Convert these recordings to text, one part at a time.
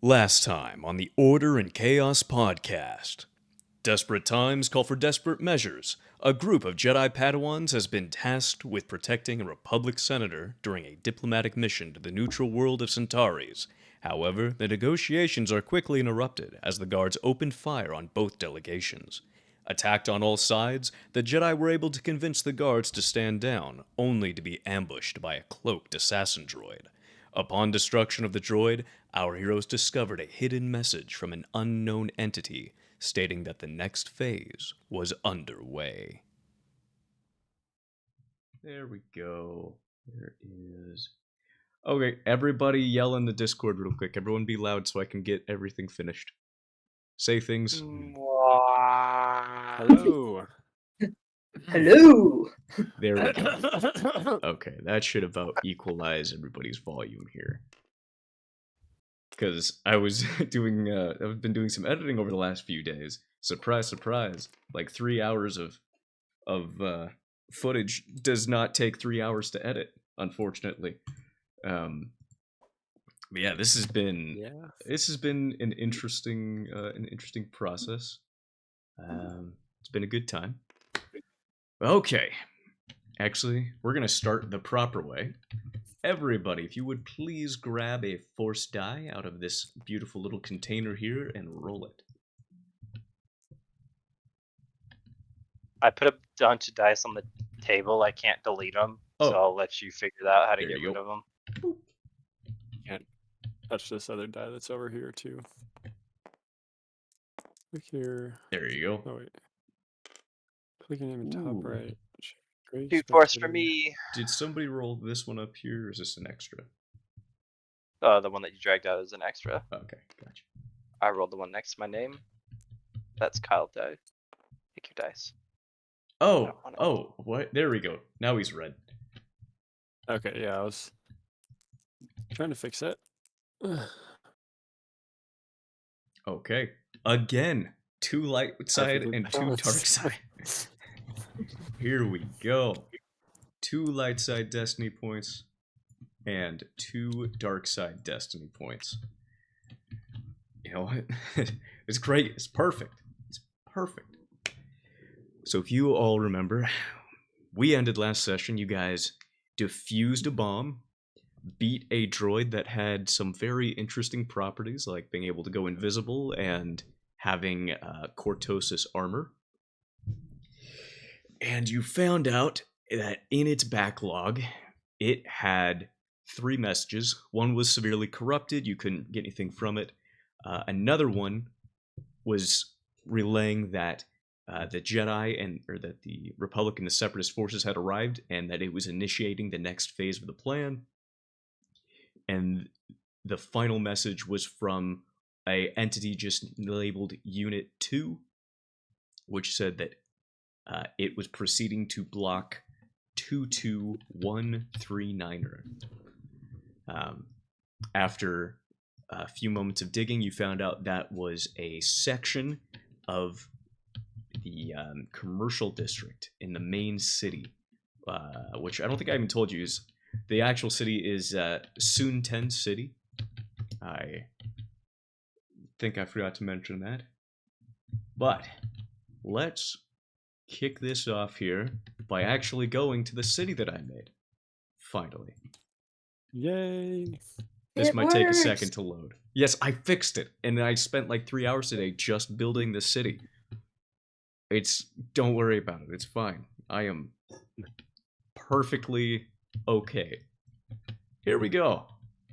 Last time on the Order and Chaos podcast. Desperate times call for desperate measures. A group of Jedi Padawans has been tasked with protecting a Republic senator during a diplomatic mission to the neutral world of Centauri's. However, the negotiations are quickly interrupted as the guards opened fire on both delegations. Attacked on all sides, the Jedi were able to convince the guards to stand down, only to be ambushed by a cloaked assassin droid. Upon destruction of the droid, our heroes discovered a hidden message from an unknown entity stating that the next phase was underway. There we go. There is. Okay, everybody yell in the Discord real quick. Everyone be loud so I can get everything finished. Say things. Hello. Hello. There we go. Okay, that should about equalize everybody's volume here. Because I was I've been doing some editing over the last few days. Surprise, surprise! Like 3 hours of footage does not take 3 hours to edit, unfortunately. But yeah, this has been an interesting process. It's been a good time. Okay, actually, we're gonna start the proper way. Everybody, if you would please grab a force die out of this beautiful little container here and roll it. I put a bunch of dice on the table. I can't delete them, so I'll let you figure out how to get rid of them. Can't touch this other die that's over here too. Click here. There you go. Oh wait. Click your name in top right. Great. 2 force for me. Did somebody roll this one up here, or is this an extra? The one that you dragged out is an extra. Okay, gotcha. I rolled the one next to my name. That's Kyle die. Pick your dice. Oh, what? There we go. Now he's red. Okay, yeah, I was trying to fix it. Okay. Again, 2 light side and 2 dark side. Here we go. 2 light side destiny points and 2 dark side destiny points. You know what? It's great. It's perfect. It's perfect. So if you all remember, we ended last session. You guys defused a bomb, beat a droid that had some very interesting properties, like being able to go invisible and having cortosis armor. And you found out that in its backlog, it had 3 messages. One was severely corrupted. You couldn't get anything from it. Another one was relaying that the Jedi that the Republic and the Separatist forces had arrived, and that it was initiating the next phase of the plan. And the final message was from a entity just labeled Unit 2, which said that it was proceeding to block 22139er. After a few moments of digging, you found out that was a section of the commercial district in the main city, which I don't think I even told you is the actual city is Sunten City. I think I forgot to mention that. But let's kick this off here by actually going to the city that I made. Finally. Yay. This might take a second to load. Yes, I fixed it, and I spent like 3 hours today just building the city. Don't worry about it, it's fine. I am perfectly okay. Here we go.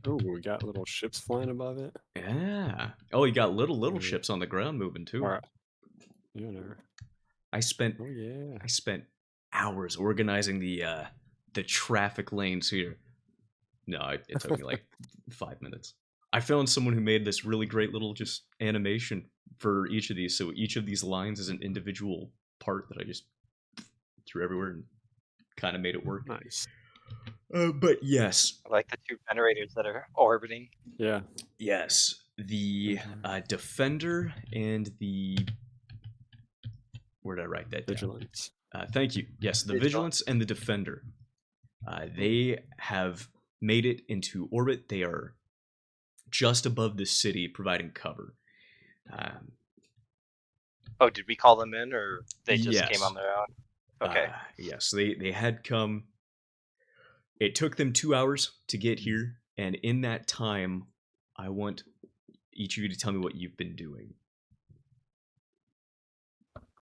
Oh, we got little ships flying above it. Yeah. Oh, you got little ships on the ground moving too. Right. You never. I spent hours organizing the traffic lanes here. No, it took me like 5 minutes. I found someone who made this really great little just animation for each of these. So each of these lines is an individual part that I just threw everywhere and kind of made it work. Nice. But yes. I like the 2 generators that are orbiting. Yeah. Yes. The Defender and the... Where did I write that down? Vigilance. Thank you. Yes, the Vigilance and the Defender. They have made it into orbit. They are just above the city, providing cover. Oh, did we call them in, or they just came Yes. on their own? Okay. Yes, they had come. It took them 2 hours to get here, and in that time, I want each of you to tell me what you've been doing.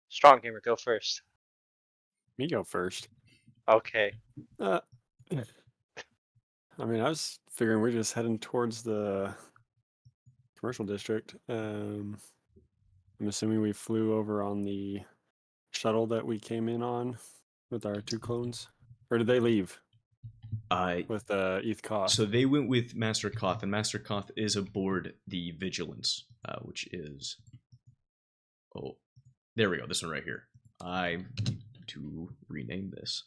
Strong Gamer, go first. Me go first. Okay. I mean, I was figuring we're just heading towards the commercial district. I'm assuming we flew over on the shuttle that we came in on with our 2 clones, or did they leave with ETH Koth? So they went with Master Koth, and Master Koth is aboard the Vigilance, which is... Oh, there we go, this one right here. I need to rename this.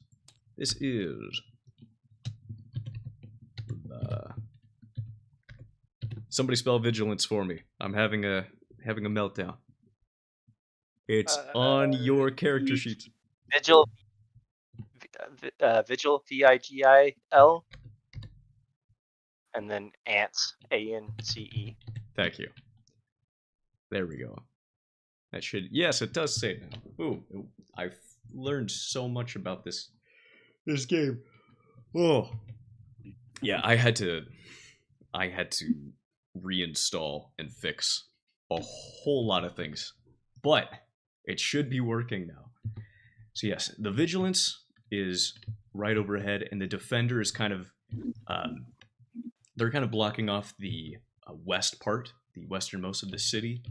This is... Somebody spell Vigilance for me. I'm having a meltdown. It's on your character sheets. Vigil, Vigil, VIGIL, and then Ants, ANCE. Thank you. There we go. That should... Yes, it does say it now. Ooh, I've learned so much about this game. Oh. Yeah, I had to reinstall and fix a whole lot of things. But it should be working now. So yes, the Vigilance is right overhead, and the Defender is kind of... they're kind of blocking off the west part, the westernmost of the city,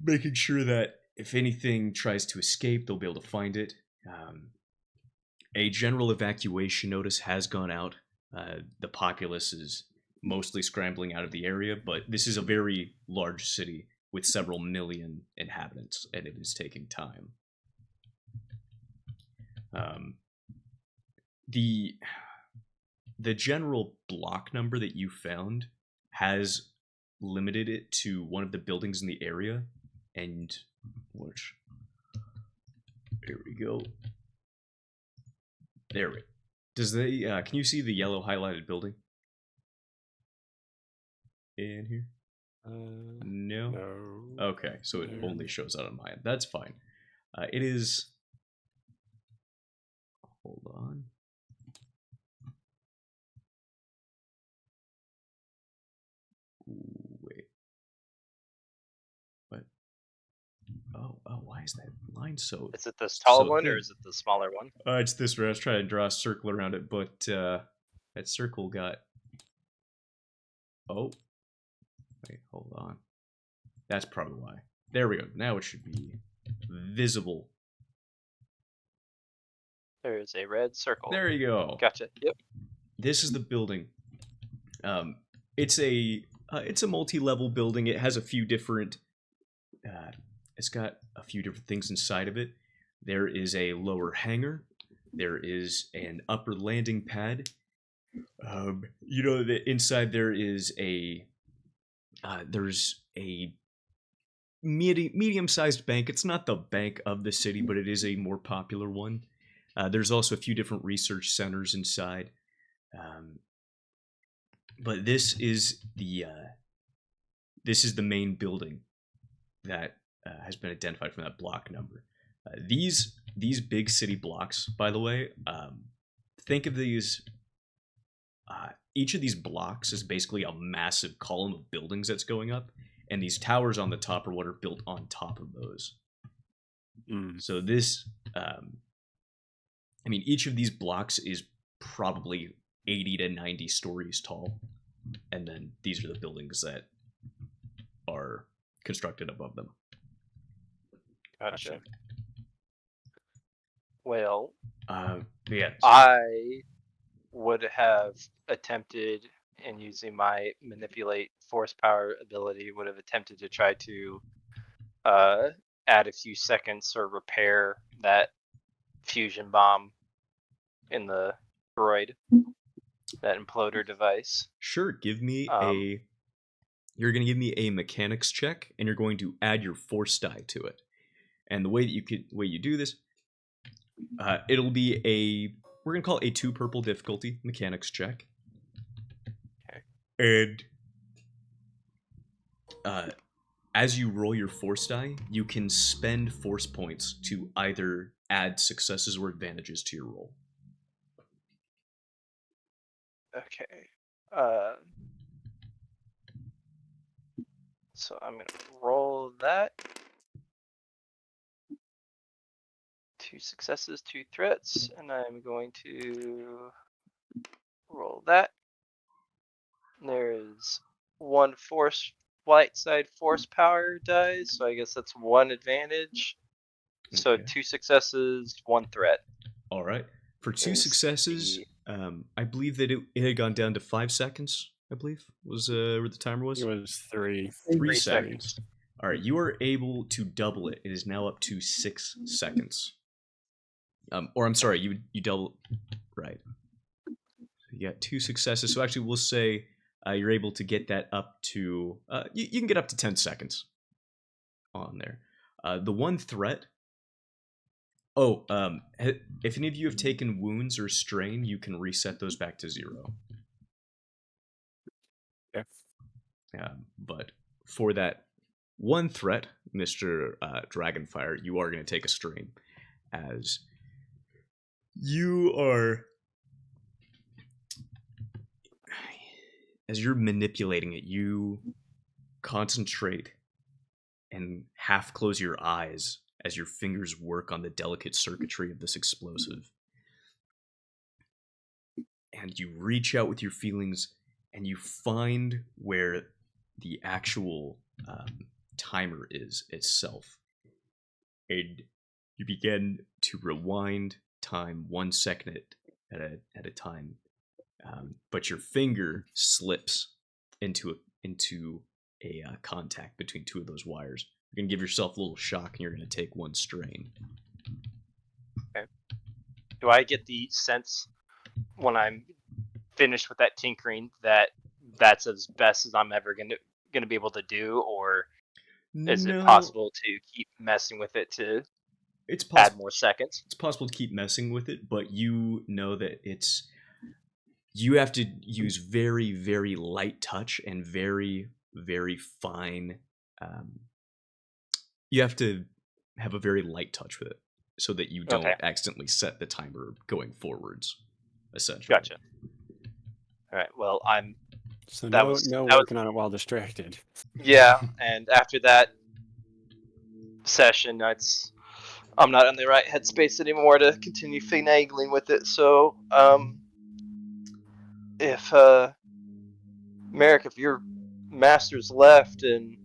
making sure that if anything tries to escape, they'll be able to find it. A general evacuation notice has gone out. The populace is mostly scrambling out of the area, but this is a very large city with several million inhabitants, and it is taking time. The general block number that you found has limited it to one of the buildings in the area, and which... Here we go. There we go. Does they, can you see the yellow highlighted building? In here? No? No. Okay, so it only shows out on my end. That's fine. It is... Hold on. Ooh, wait. What? Oh, why is that line so... Is it this tall so one, thin? or is it the smaller one? It's this way. I was trying to draw a circle around it, but that circle got... Oh. Wait, hold on. That's probably why. There we go. Now it should be visible. There is a red circle. There you go. Gotcha. Yep. This is the building. It's a multi-level building. It has a few different... it's got a few different things inside of it. There is a lower hangar. There is an upper landing pad. You know that inside there is a... there's a medium-sized bank. It's not the bank of the city, but it is a more popular one. There's also a few different research centers inside. But this is the main building that has been identified from that block number. These big city blocks, by the way, think of these... each of these blocks is basically a massive column of buildings that's going up, and these towers on the top are what are built on top of those. So this... I mean, each of these blocks is probably 80 to 90 stories tall, and then these are the buildings that are constructed above them. Gotcha. Well, yeah. I would have attempted, in using my manipulate force power ability, would have attempted to try to add a few seconds or repair that fusion bomb in the droid, that imploder device. Sure, give me you're going to give me a mechanics check, and you're going to add your force die to it. And the way that you do this, it'll be we're going to call it a 2 purple difficulty mechanics check. Okay. And as you roll your force die, you can spend force points to either add successes or advantages to your roll. Okay. So I'm gonna roll that. 2 successes, 2 threats, and I'm going to roll that. There's 1 light side force power dice, so I guess that's 1 advantage. So Okay. 2 successes, 1 threat. All right. For 2 Is successes, I believe that it had gone down to 5 seconds. I believe was where the timer was. It was 3. 3 3 seconds. All right, you are able to double it. It is now up to 6 seconds. Or I'm sorry, you double. Right. You got 2 successes. So actually, we'll say you're able to get that up to. You can get up to 10 seconds. On there, the 1 threat. Oh, if any of you have taken wounds or strain, you can reset those back to 0. Yeah. But for that 1 threat, Mr. Dragonfire, you are going to take a strain, as you are, as you're manipulating it, you concentrate and half close your eyes as your fingers work on the delicate circuitry of this explosive. And you reach out with your feelings and you find where the actual timer is itself. And you begin to rewind time 1 second at a time. But your finger slips into a contact between 2 of those wires. You're going to give yourself a little shock and you're going to take 1 strain. Okay. Do I get the sense when I'm finished with that tinkering that that's as best as I'm ever gonna be able to do, or is it possible to keep messing with it to It's add possible. more seconds? It's possible to keep messing with it, but you know that you have to use very, very light touch and very, very fine. You have to have a very light touch with it so that you don't accidentally set the timer going forwards, essentially. Gotcha. All right. Well, So that no was working on it while distracted. Yeah, and after that session, I'm not in the right headspace anymore to continue finagling with it. So, if Merrick, if your master's left, and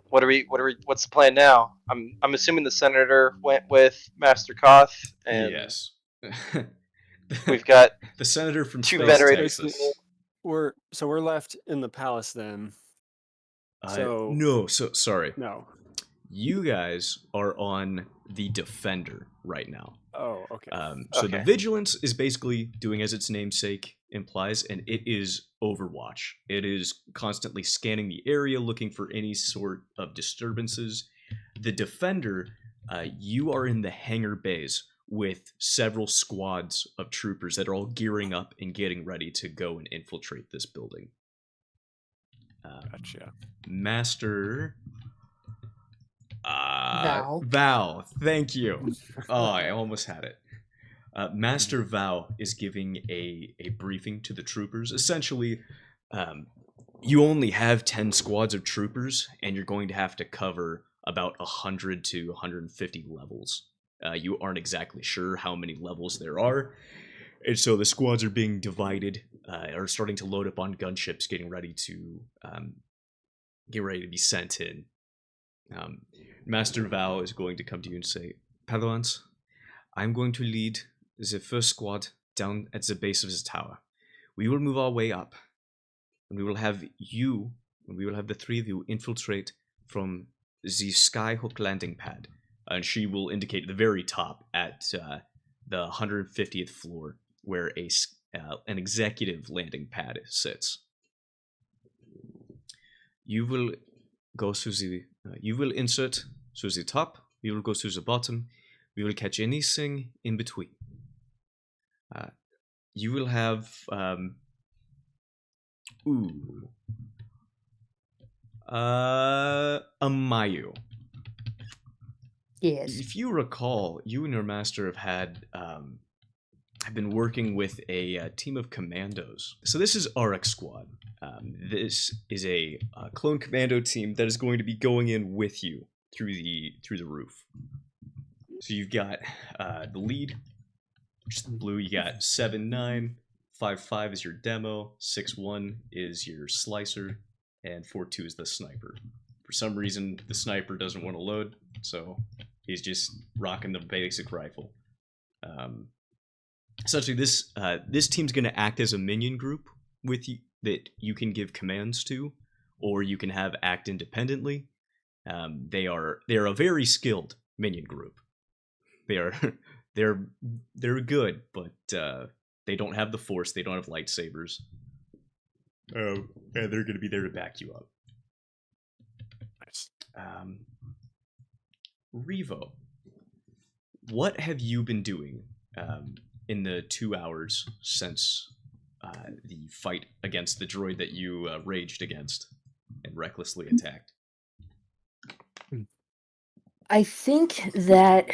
what's the plan now? I'm assuming the senator went with Master Koth, and yes, we've got the senator from 2 Space, venerated. Texas. We're left in the palace then. Sorry. No. You guys are on the Defender right now. Oh, okay. So the Vigilance is basically doing as its namesake implies, and it is Overwatch. It is constantly scanning the area, looking for any sort of disturbances. The Defender, you are in the hangar bays with several squads of troopers that are all gearing up and getting ready to go and infiltrate this building. Gotcha. Master Val. Val, thank you. Oh, I almost had it. Master Val is giving a briefing to the troopers. Essentially, you only have 10 squads of troopers, and you're going to have to cover about 100 to 150 levels. You aren't exactly sure how many levels there are, and so the squads are being divided, are starting to load up on gunships, getting ready to be sent in. Master Val is going to come to you and say, Padawans, I'm going to lead the first squad down at the base of the tower. We will move our way up, and we will have the 3 of you infiltrate from the Skyhook landing pad. And she will indicate the very top at the 150th floor, where an executive landing pad sits. You will go through you will insert through the top, we will go through the bottom, we will catch anything in between. You will have Amayu. Yes. If you recall, you and your master have been working with a team of commandos. So this is RX Squad. This is a clone commando team that is going to be going in with you through the roof. So you've got the lead, which is the blue. You got 7-9, 5-5 is your demo, 6-1 is your slicer, and 4-2 is the sniper. For some reason, the sniper doesn't want to load, so he's just rocking the basic rifle. Essentially, this team's going to act as a minion group with you that you can give commands to, or you can have act independently. They are a very skilled minion group. They're good, but they don't have the force. They don't have lightsabers. Oh, and they're going to be there to back you up. Nice. Revo, what have you been doing in the 2 hours since the fight against the droid that you raged against and recklessly attacked? I think that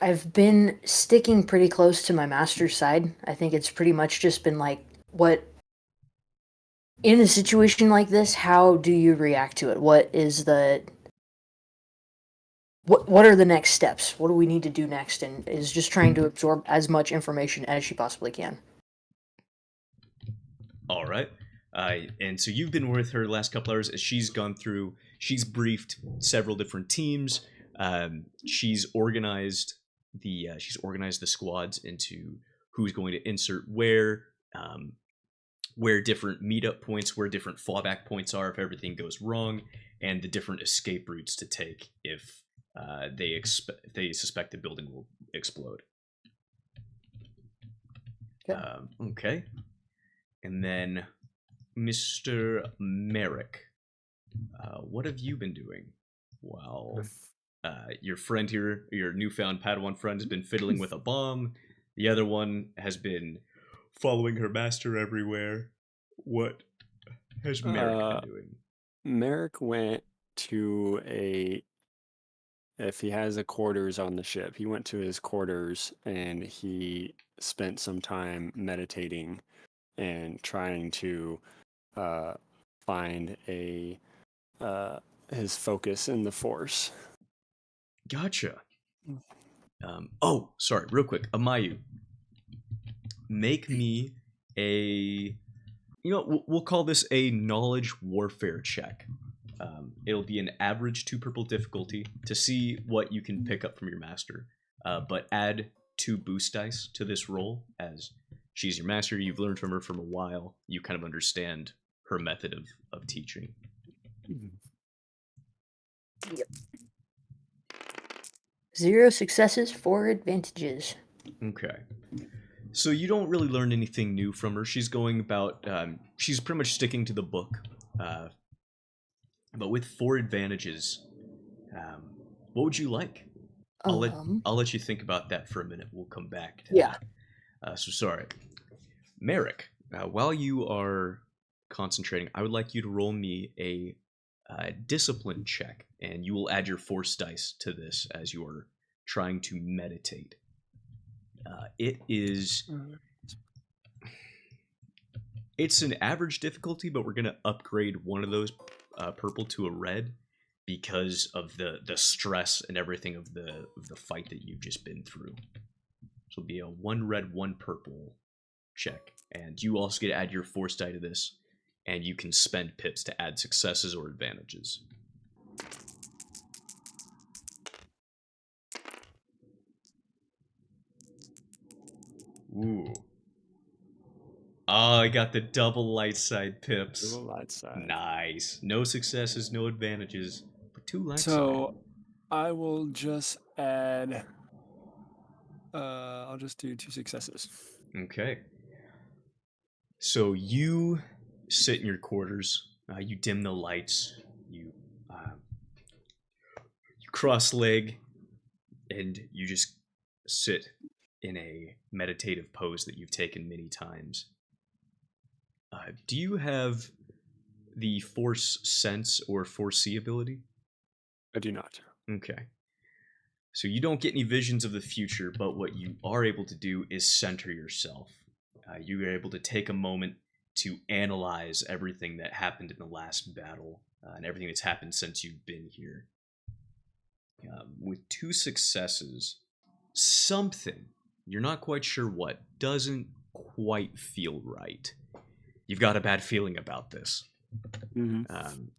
I've been sticking pretty close to my master's side. I think it's pretty much just been like, what in a situation like this, how do you react to it? What are the next steps? What do we need to do next? And is just trying to absorb as much information as she possibly can. All right. And so you've been with her the last couple hours as she's gone through, she's briefed several different teams. She's organized the squads into who's going to insert where different meetup points, where different fallback points are if everything goes wrong, and the different escape routes to take if they suspect the building will explode. Okay. Okay. And then, Mr. Merrick, what have you been doing while your friend here, your newfound Padawan friend, has been fiddling with a bomb? The other one has been following her master everywhere. What has Merrick been doing? Merrick went to if he has a quarters on the ship, he went to his quarters and he spent some time meditating and trying to find his focus in the Force. Gotcha. Oh, sorry, real quick. Amayu, make me we'll call this a knowledge warfare check. It'll be an average 2 purple difficulty to see what you can pick up from your master. But add 2 boost dice to this roll, as she's your master, you've learned from her from a while, you kind of understand her method of teaching. Yep. 0 successes, 4 advantages. Okay. So you don't really learn anything new from her. She's going about, she's pretty much sticking to the book. But with 4 advantages, what would you like? I'll let you think about that for a minute. We'll come back to Yeah. that. So sorry. Merrick, while you are concentrating, I would like you to roll me a discipline check, and you will add your force dice to this as you are trying to meditate. It's an average difficulty, but we're going to upgrade one of those purple to a red because of the stress and everything of the fight that you've just been through. So it'll be a 1 red, 1 purple check. And you also get to add your force die to this, and you can spend pips to add successes or advantages. Ooh. Oh, I got the double light side pips. Double light side. Nice. No successes, no advantages, but 2 light side. So I will just add. I'll just do 2 successes. Okay. So you sit in your quarters. You dim the lights. You cross leg, and you just sit in a meditative pose that you've taken many times. Do you have the Force Sense or Foresee ability? I do not. Okay. So you don't get any visions of the future, but what you are able to do is center yourself. You are able to take a moment to analyze everything that happened in the last battle and everything that's happened since you've been here. With 2 successes, something, you're not quite sure what, doesn't quite feel right. You've got a bad feeling about this.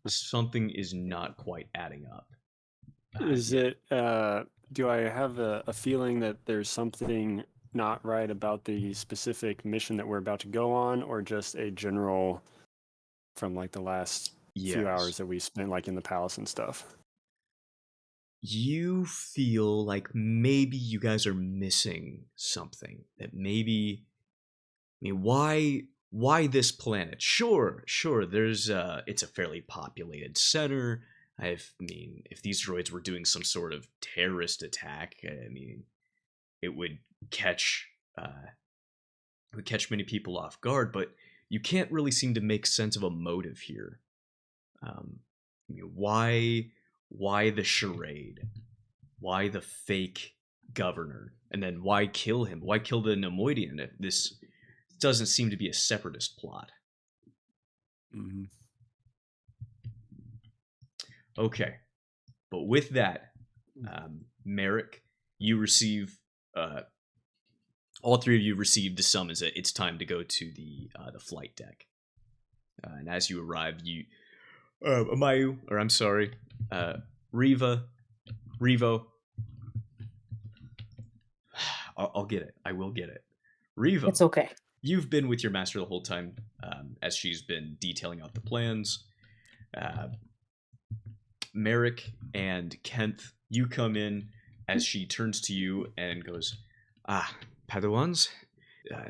Something is not quite adding up. Is it, do I have a feeling that there's something not right about the specific mission that we're about to go on, or just a general from like the last few hours that we spent like in the palace and stuff? You feel like maybe you guys are missing something. That maybe, I mean, why this planet? Sure, there's it's a fairly populated center. I mean, if these droids were doing some sort of terrorist attack, I mean, it would catch many people off guard, but you can't really seem to make sense of a motive here. I mean, why the charade? Why the fake governor? And then why kill him? Why kill the Neimoidian? This doesn't seem to be a separatist plot. Okay, but with that, Merrick, you receive, all 3 of you receive the summons that it's time to go to the flight deck. And as you arrive, Amayu, or I'm sorry, Revo. I'll get it. I will get it. Revo. It's okay. You've been with your master the whole time, as she's been detailing out the plans. Merrick and Kenth, you come in as she turns to you and goes, Padawans,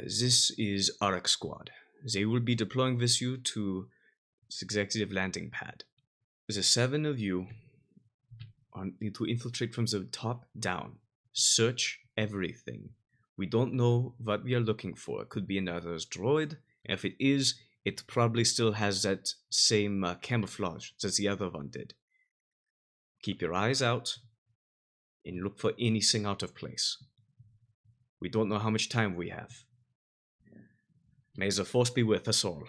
this is Arak Squad. They will be deploying with you to this executive landing pad. The 7 of you need to infiltrate from the top down. Search everything. We don't know what we are looking for. It could be another droid. If it is, it probably still has that same camouflage that the other one did. Keep your eyes out and look for anything out of place. We don't know how much time we have. May the Force be with us all.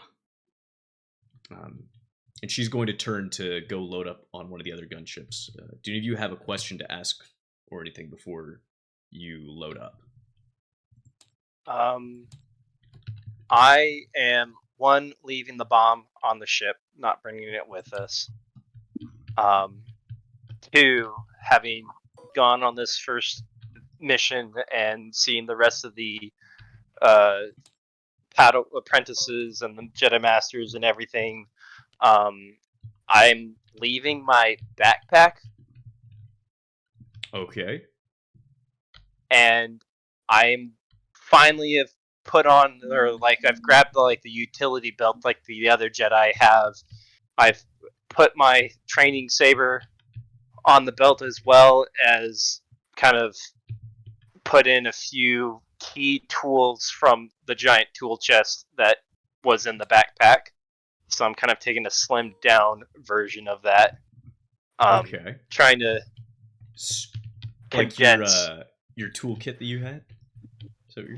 And she's going to turn to go load up on one of the other gunships. Do any of you have a question to ask or anything before you load up? I am, 1, leaving the bomb on the ship, not bringing it with us. 2, having gone on this first mission and seeing the rest of the apprentices and the Jedi Masters and everything, I'm leaving my backpack. Okay. And I'm finally have put on, or like I've grabbed the utility belt like the other Jedi have. I've put my training saber on the belt, as well as kind of put in a few key tools from the giant tool chest that was in the backpack. So I'm kind of taking a slimmed down version of that. Okay. Trying to like condense your toolkit that you had?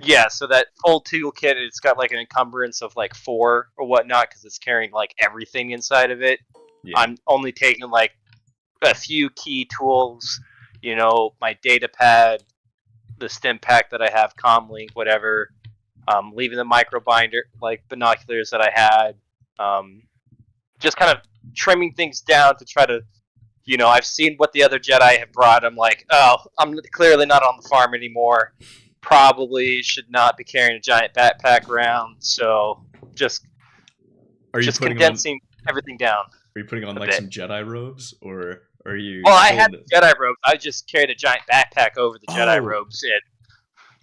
Yeah, so that full toolkit, it's got like an encumbrance of like 4 or whatnot, because it's carrying like everything inside of it. Yeah. I'm only taking like a few key tools, my data pad, the stim pack that I have, comlink, whatever. Leaving the micro binder, like binoculars that I had. Just kind of trimming things down to try to, I've seen what the other Jedi have brought. I'm like, oh, I'm clearly not on the farm anymore. Probably should not be carrying a giant backpack around. So just condensing everything down. Are you putting on like some Jedi robes, or are you? Well, I had Jedi robes. I just carried a giant backpack over the Jedi robes.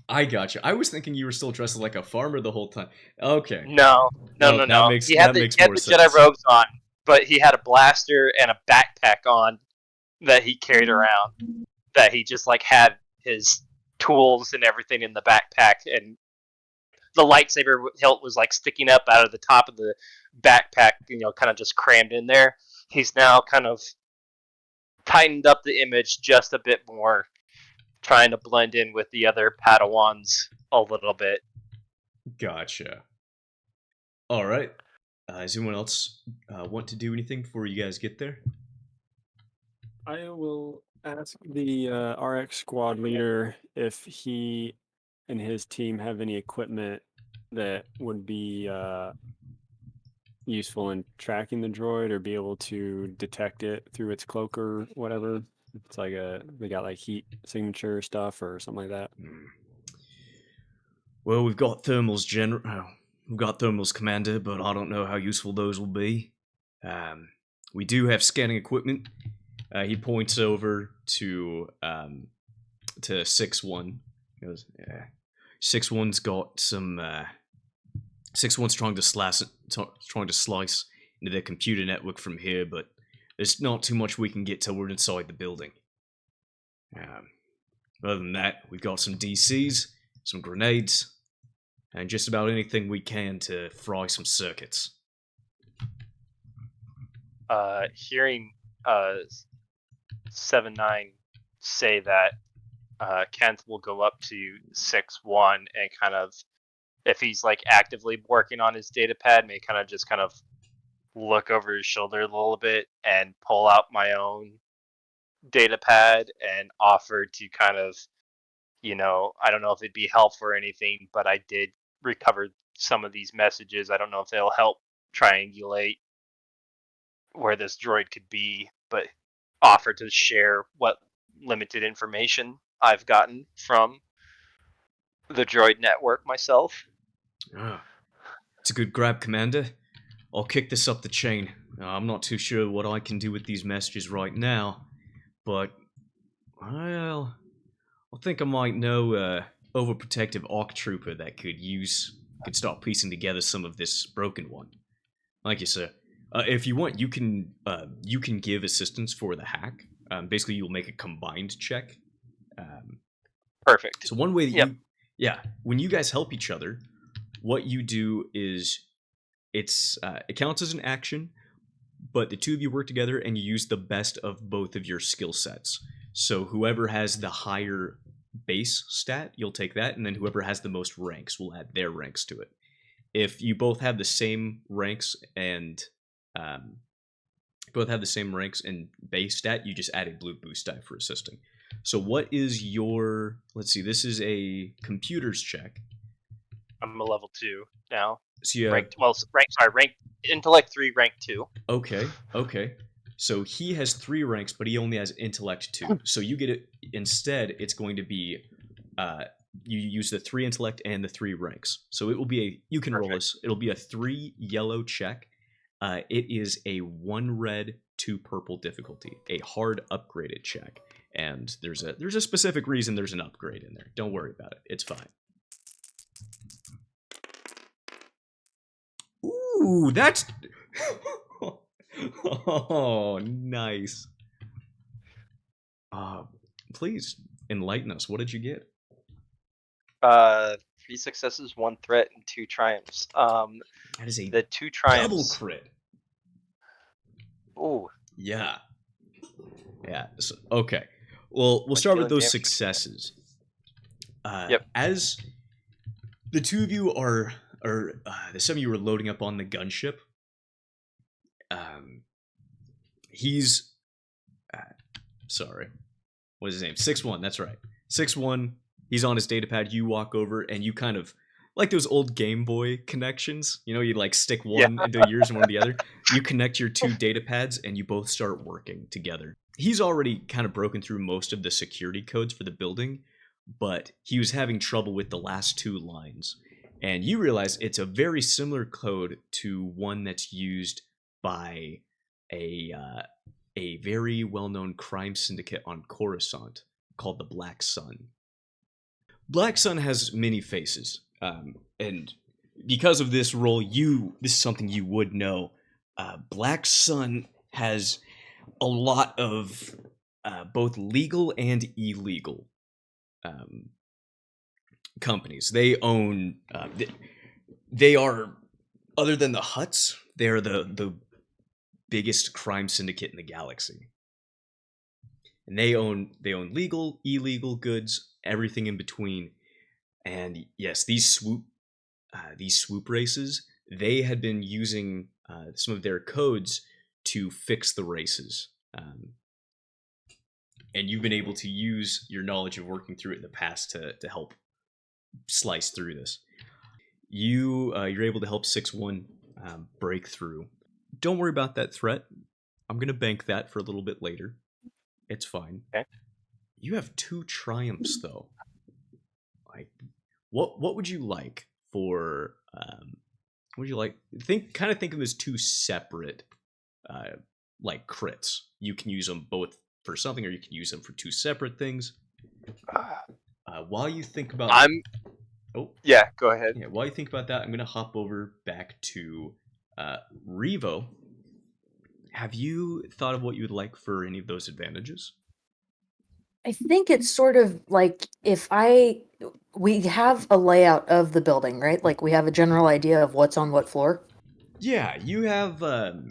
I gotcha. I was thinking you were still dressed like a farmer the whole time. Okay. No. He had the Jedi robes on, but he had a blaster and a backpack on that he carried around. That he just like had his tools and everything in the backpack, and the lightsaber hilt was like sticking up out of the top of the backpack, kind of just crammed in there. He's now kind of tightened up the image just a bit more, trying to blend in with the other Padawans a little bit. Gotcha. All right. Does anyone else want to do anything before you guys get there? I will ask the RX squad leader if he and his team have any equipment that would be useful in tracking the droid or be able to detect it through its cloak or whatever. It's like they got like heat signature stuff or something like that. Well, we've got thermals, we've got thermals, Commander, but I don't know how useful those will be. We do have scanning equipment. He points over to 6-1. He goes, yeah. 6-1's got some. 6-1's trying to slice into their computer network from here, but there's not too much we can get till we're inside the building. Other than that, we've got some DCs, some grenades, and just about anything we can to fry some circuits. Hearing 7-9 say that, Kent will go up to 6-1 and kind of, if he's like actively working on his data pad, may kind of look over his shoulder a little bit and pull out my own data pad and offer to kind of, I don't know if it'd be helpful or anything, but I did recover some of these messages. I don't know if they'll help triangulate where this droid could be, but offer to share what limited information I've gotten from the droid network myself. It's a good grab, Commander. I'll kick this up the chain. I'm not too sure what I can do with these messages right now, but I think I might know a overprotective ARC trooper that could start piecing together some of this broken one. Thank you, sir. If you want, you can give assistance for the hack. Basically, you'll make a combined check. Perfect. So one way that when you guys help each other, what you do is it counts as an action, but the two of you work together and you use the best of both of your skill sets. So whoever has the higher base stat, you'll take that, and then whoever has the most ranks will add their ranks to it. If you both have the same ranks and base stat, you just add a blue boost die for assisting. So what is your, let's see, this is a computers check. I'm a level 2 now. So you rank intellect 3, rank 2. Okay. So he has 3 ranks, but he only has intellect 2. So you get it, instead, it's going to be, you use the 3 intellect and the 3 ranks. So it will be you can roll this, it'll be a 3 yellow check. It is a 1 red, 2 purple difficulty, a hard upgraded check. And there's a specific reason there's an upgrade in there. Don't worry about it. It's fine. Ooh, that's... Oh, nice. Please, enlighten us. What did you get? 3 successes, 1 threat, and 2 triumphs. That is a the 2 triumphs. Double crit. Ooh. Yeah. So, okay. Well, we'll start with those successes. Yep. As the two of you the some of you are loading up on the gunship. He's sorry. What is his name? 6-1, that's right. 6-1, he's on his datapad, you walk over and you kind of like those old Game Boy connections, you like stick one into yours and one to the other. You connect your 2 datapads and you both start working together. He's already kind of broken through most of the security codes for the building, but he was having trouble with the last 2 lines. And you realize it's a very similar code to one that's used by a very well-known crime syndicate on Coruscant called the Black Sun. Black Sun has many faces, and because of this role, this is something you would know. Black Sun has a lot of both legal and illegal companies. They own. They are, other than the Hutts, they are the biggest crime syndicate in the galaxy. And they own legal, illegal goods, everything in between. And yes, these swoop races, they had been using some of their codes to fix the races. And you've been able to use your knowledge of working through it in the past to help slice through this. You're able to help 6-1 break through. Don't worry about that threat. I'm gonna bank that for a little bit later. It's fine. Okay. You have 2 triumphs though. Like, what would you like for? What would you like? Think of them as 2 separate, like crits. You can use them both for something, or you can use them for 2 separate things. While you think about, Yeah, go ahead. yeah, while you think about that, I'm gonna hop over back to Revo. Have you thought of what you would like for any of those advantages? I think it's sort of like we have a layout of the building, right? Like we have a general idea of what's on what floor. Yeah, you have a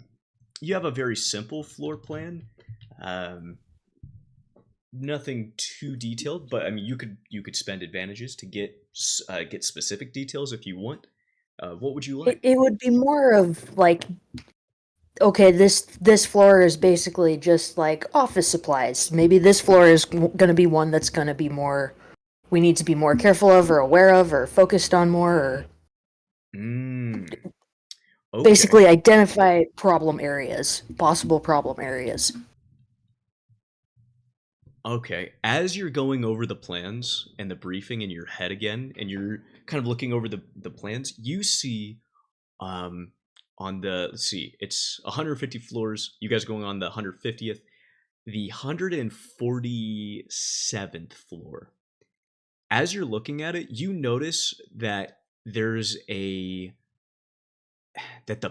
very simple floor plan. Nothing too detailed, but I mean, you could spend advantages to get specific details if you want. What would you like? It would be more of like, okay, this floor is basically just like office supplies. Maybe this floor is going to be one that's going to be more, we need to be more careful of or aware of or focused on more, or Okay. basically identify possible problem areas. Okay, as you're going over the plans and the briefing in your head again, and you're kind of looking over the plans, you see, on the, let's see, it's 150 floors. You guys are going on the 150th, the 147th floor. As you're looking at it, you notice that the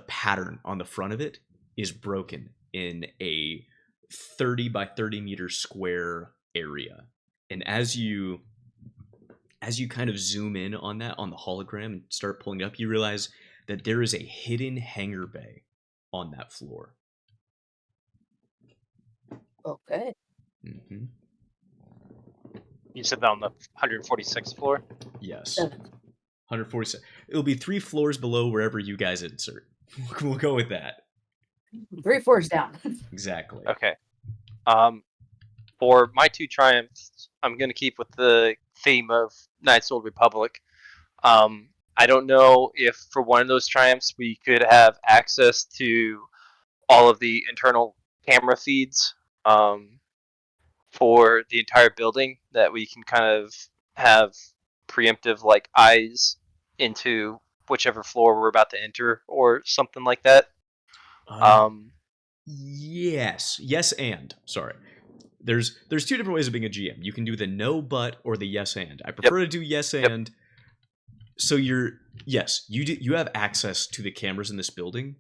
pattern on the front of it is broken in a 30 by 30 meter square area. And as you kind of zoom in on that on the hologram and start pulling it up, you realize that there is a hidden hangar bay on that floor. Okay. Mm-hmm. You said that on the 146th floor? Yes. 7. 147. It'll be 3 floors below wherever you guys insert. We'll go with that. 3 floors down. Exactly. Okay. For my 2 triumphs, I'm going to keep with the theme of Knights of the Old Republic. I don't know if for one of those triumphs we could have access to all of the internal camera feeds for the entire building, that we can kind of have preemptive like eyes into whichever floor we're about to enter or something like that. Yes, and sorry. There's 2 different ways of being a GM. You can do the no but or the yes and. I prefer to do yes and. So you have access to the cameras in this building.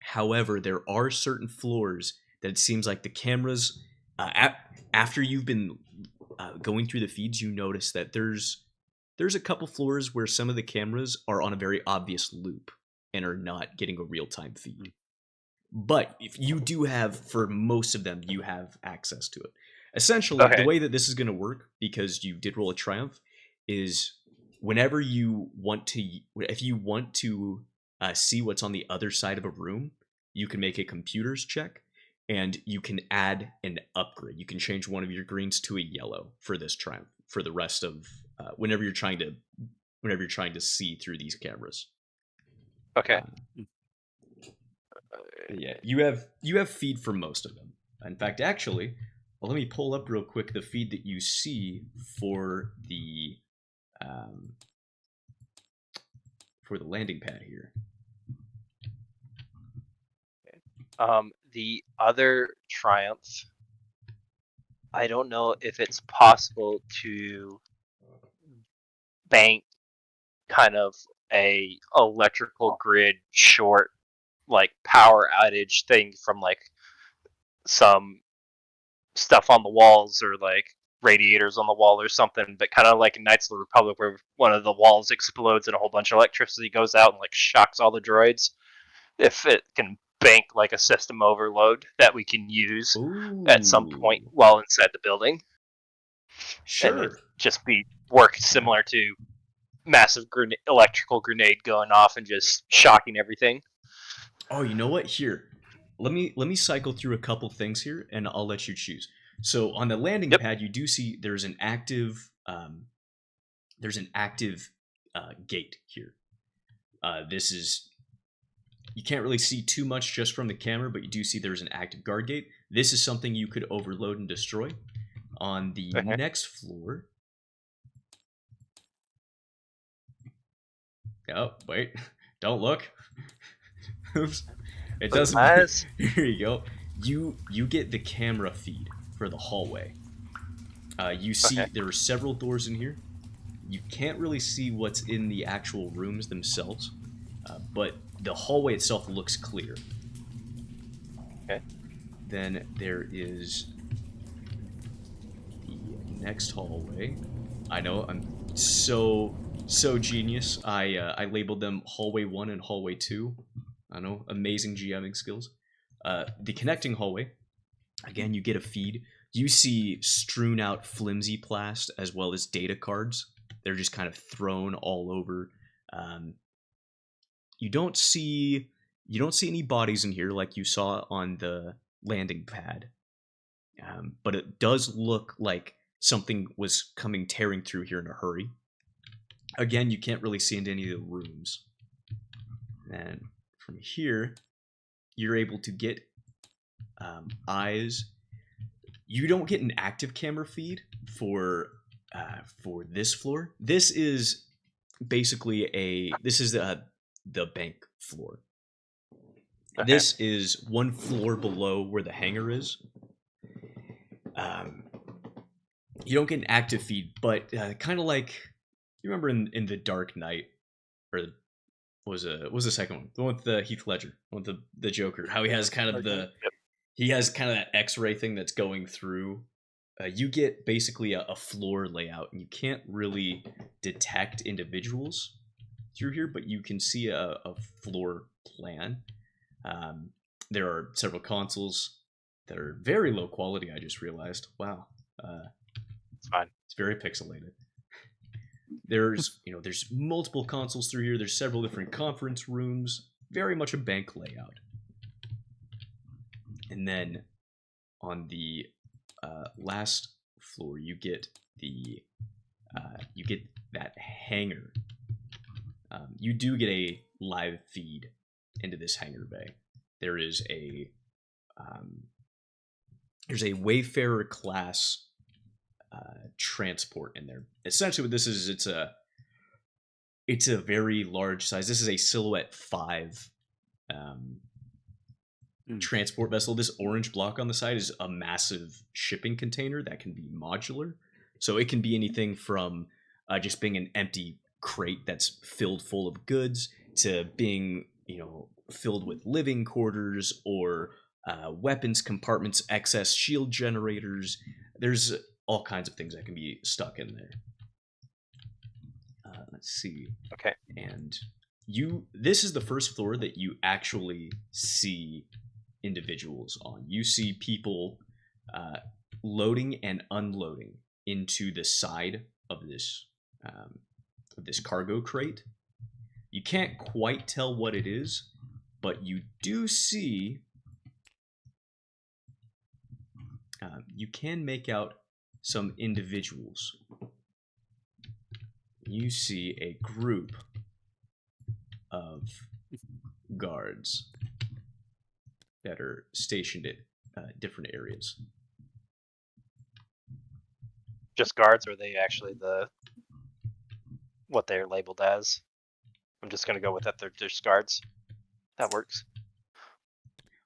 However, there are certain floors that it seems like the cameras, after you've been going through the feeds, you notice that there's a couple floors where some of the cameras are on a very obvious loop and are not getting a real-time feed. But if you do have, for most of them, you have access to it. Essentially, the way that this is going to work, because you did roll a triumph, is whenever you want to, if you want to see what's on the other side of a room, you can make a computers check, and you can add an upgrade. You can change one of your greens to a yellow for this triumph for the rest of whenever you're trying to see through these cameras. Okay. Yeah, you have feed for most of them. In fact, actually, let me pull up real quick the feed that you see for the landing pad here. The other triumph, I don't know if it's possible to bank kind of a electrical grid short, like power outage thing from like some stuff on the walls or like radiators on the wall or something, but kind of like in Knights of the Republic, where one of the walls explodes and a whole bunch of electricity goes out and like shocks all the droids. If it can bank like a system overload that we can use at some point Ooh. while inside the building, and it Sure. just be work similar to massive electrical grenade going off and just shocking everything. Oh, you know what? Here, let me cycle through a couple things here, and I'll let you choose. So on the landing Yep. pad, you do see there's an active gate here. This is you can't really see too much just from the camera, but you do see there's an active guard gate. This is something you could overload and destroy. On the Okay. next floor. Oh, wait. Don't look. Oops. It doesn't. Eyes. Here you go. You get the camera feed for the hallway. You see Okay. there are several doors in here. You can't really see what's in the actual rooms themselves, but the hallway itself looks clear. Okay. Then there is the next hallway. I know I'm so genius. I labeled them hallway 1 and hallway 2. I know, amazing GMing skills. The connecting hallway. Again, you get a feed. You see strewn out flimsy plast as well as data cards. They're just kind of thrown all over. You don't see any bodies in here like you saw on the landing pad, but it does look like something was coming tearing through here in a hurry. Again, you can't really see into any of the rooms. And from here, you're able to get eyes. You don't get an active camera feed for this floor. This is basically the bank floor. Okay. This is one floor below where the hangar is. You don't get an active feed, but kind of like you remember in the Dark Knight, or what was the second one? The one with the Heath Ledger, with the Joker. How he has kind of that X-ray thing that's going through. You get basically a floor layout, and you can't really detect individuals through here, but you can see a floor plan. There are several consoles that are very low quality. I just realized. Wow, It's fine. it's very pixelated. There's multiple consoles through here. There's several different conference rooms. Very much a bank layout. And then on the last floor, you get that hangar. You do get a live feed into this hangar bay. There's a Wayfarer class transport in there. Essentially, what this is, it's a very large size. This is a Silhouette 5 transport vessel. This orange block on the side is a massive shipping container that can be modular. So it can be anything from just being an empty crate that's filled full of goods to being, filled with living quarters or weapons compartments, excess shield generators. There's all kinds of things that can be stuck in there. Let's see. Okay. And this is the first floor that you actually see individuals on. You see people loading and unloading into the side of this cargo crate. You can't quite tell what it is, but you do see. You can make out some individuals. You see a group of guards that are stationed at different areas. Just guards, or are they actually what they're labeled as? I'm just gonna go with that. They're just guards. That works.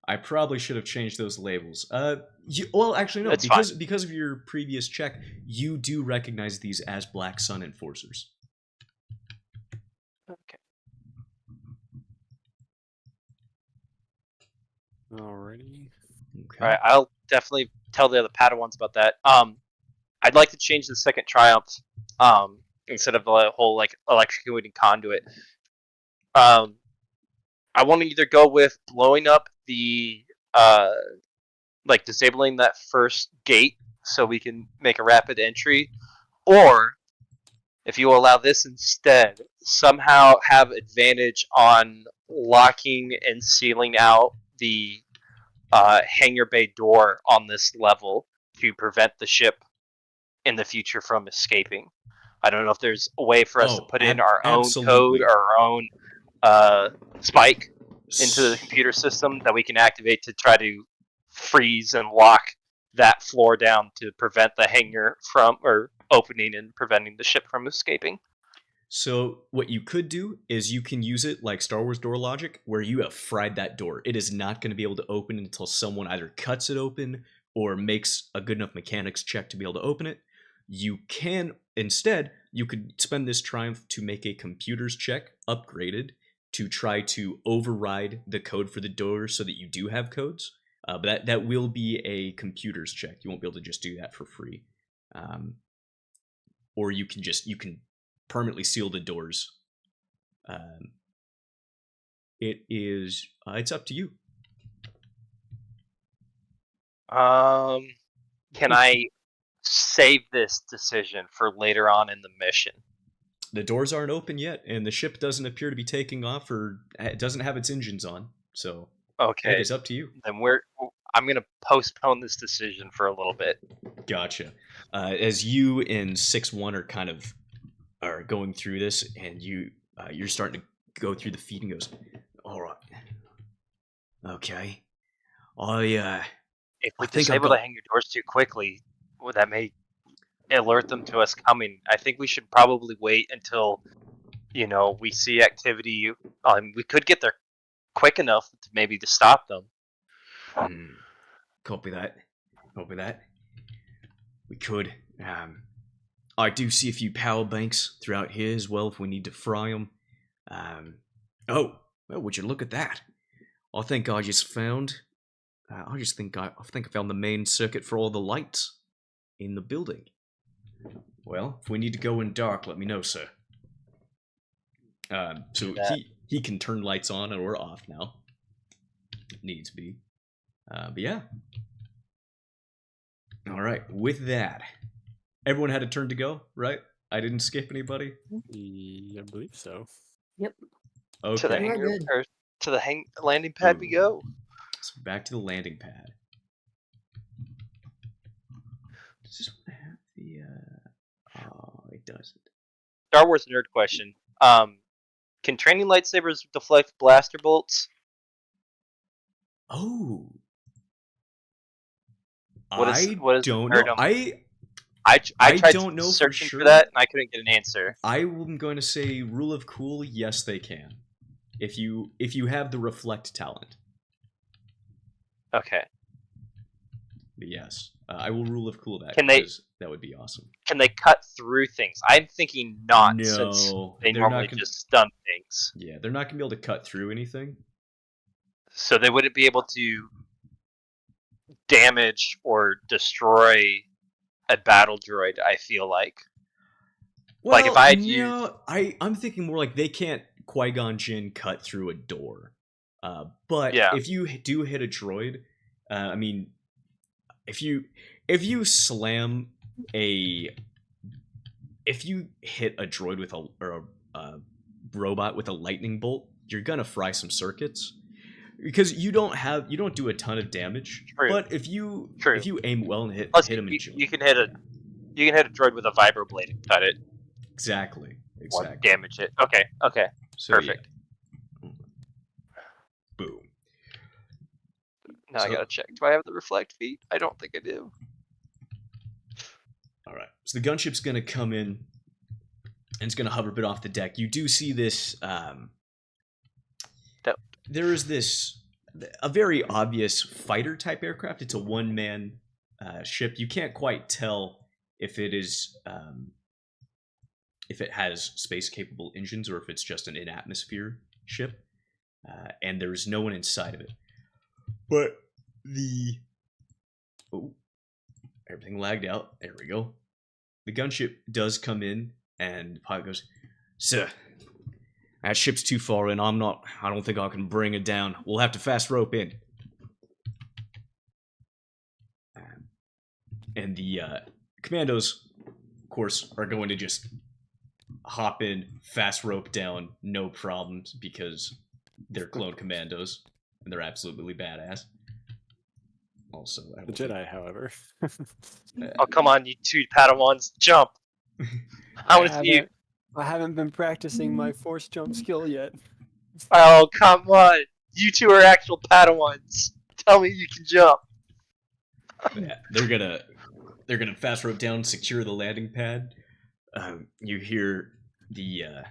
I probably should have changed those labels. Well, actually, no, It's because of your previous check, you do recognize these as Black Sun enforcers. Okay. Alrighty. Okay. All right. I'll definitely tell the other Padawans about that. I'd like to change the second Triumph, instead of the whole like electrocuting conduit. I want to either go with blowing up the like disabling that first gate so we can make a rapid entry, or if you allow this instead, somehow have advantage on locking and sealing out the hangar bay door on this level to prevent the ship in the future from escaping. I don't know if there's a way for us to put in our own code absolutely. or our own spike into the computer system that we can activate to try to freeze and lock that floor down to prevent the hangar from or opening and preventing the ship from escaping. So what you could do is you can use it like Star Wars door logic, where you have fried that door. It is not going to be able to open until someone either cuts it open or makes a good enough mechanics check to be able to open it. You can instead, you could spend this triumph to make a computers check upgraded to try to override the code for the door so that you do have codes. But that will be a computers check. You won't be able to just do that for free. Or you can permanently seal the doors. It's up to you. Can I save this decision for later on in the mission? The doors aren't open yet, and the ship doesn't appear to be taking off, or it doesn't have its engines on. So Okay, it is up to you. then I'm gonna postpone this decision for a little bit. Gotcha. As you and 6-1 are going through this, and you're starting to go through the feed and goes, all right, okay. If we I think I've disable got- the hangar doors too quickly, well, that may alert them to us coming. I think we should probably wait until we see activity. We could get there quick enough to maybe to stop them. Copy that. We could. I do see a few power banks throughout here as well if we need to fry them. Oh, well, would you look at that? I think I just found. I think I found the main circuit for all the lights in the building. Well, if we need to go in dark, let me know, sir. So he can turn lights on or off now. Needs be. But yeah. All right. With that, everyone had a turn to go, right? I didn't skip anybody. I believe so. Yep. Okay. To the We're hangar good. or to the landing pad we go. So back to the landing pad. Does this one have the? Oh, it doesn't. Star Wars nerd question. Can training lightsabers deflect blaster bolts? Oh. What is don't nerd know. I tried don't know for searching sure. for that and I couldn't get an answer. I'm going to say rule of cool. Yes, they can. If you have the reflect talent. Okay. But yes, I will rule of cool that. Can they- because that would be awesome. Can they cut through things? I'm thinking not, since No, they they're normally not gonna, just stun things. Yeah, they're not gonna be able to cut through anything. So they wouldn't be able to damage or destroy a battle droid, I feel like. Well, Like, if I had no, I'm thinking more like they can't Qui-Gon Jinn cut through a door. But Yeah. if you do hit a droid, I mean, if you slam if you hit a droid with a robot with a lightning bolt, you're gonna fry some circuits because you don't do a ton of damage. True. But if you aim well and hit Plus, him in you can hit a droid with a vibroblade and cut it exactly or damage it. Okay. So, Perfect. Yeah. Boom. Now I gotta check. Do I have the reflect feat? I don't think I do. All right. So the gunship's going to come in and it's going to hover a bit off the deck. You do see this. There is a very obvious fighter type aircraft. It's a one-man ship. You can't quite tell if it is if it has space capable engines or if it's just an in-atmosphere ship. And there's no one inside of it. But everything lagged out. There we go. the gunship does come in, and the pilot goes, "Sir, that ship's too far in. I don't think I can bring it down. We'll have to fast rope in." And the commandos, of course, are going to just hop in, fast rope down, no problems, because they're clone commandos, and they're absolutely badass. Also, The Jedi, however. Oh, come on, you two Padawans, jump! I want to see you. I haven't been practicing my force jump skill yet. Oh, come on. You two are actual Padawans. Tell me you can jump. Yeah, they're gonna fast rope down, secure the landing pad. You hear their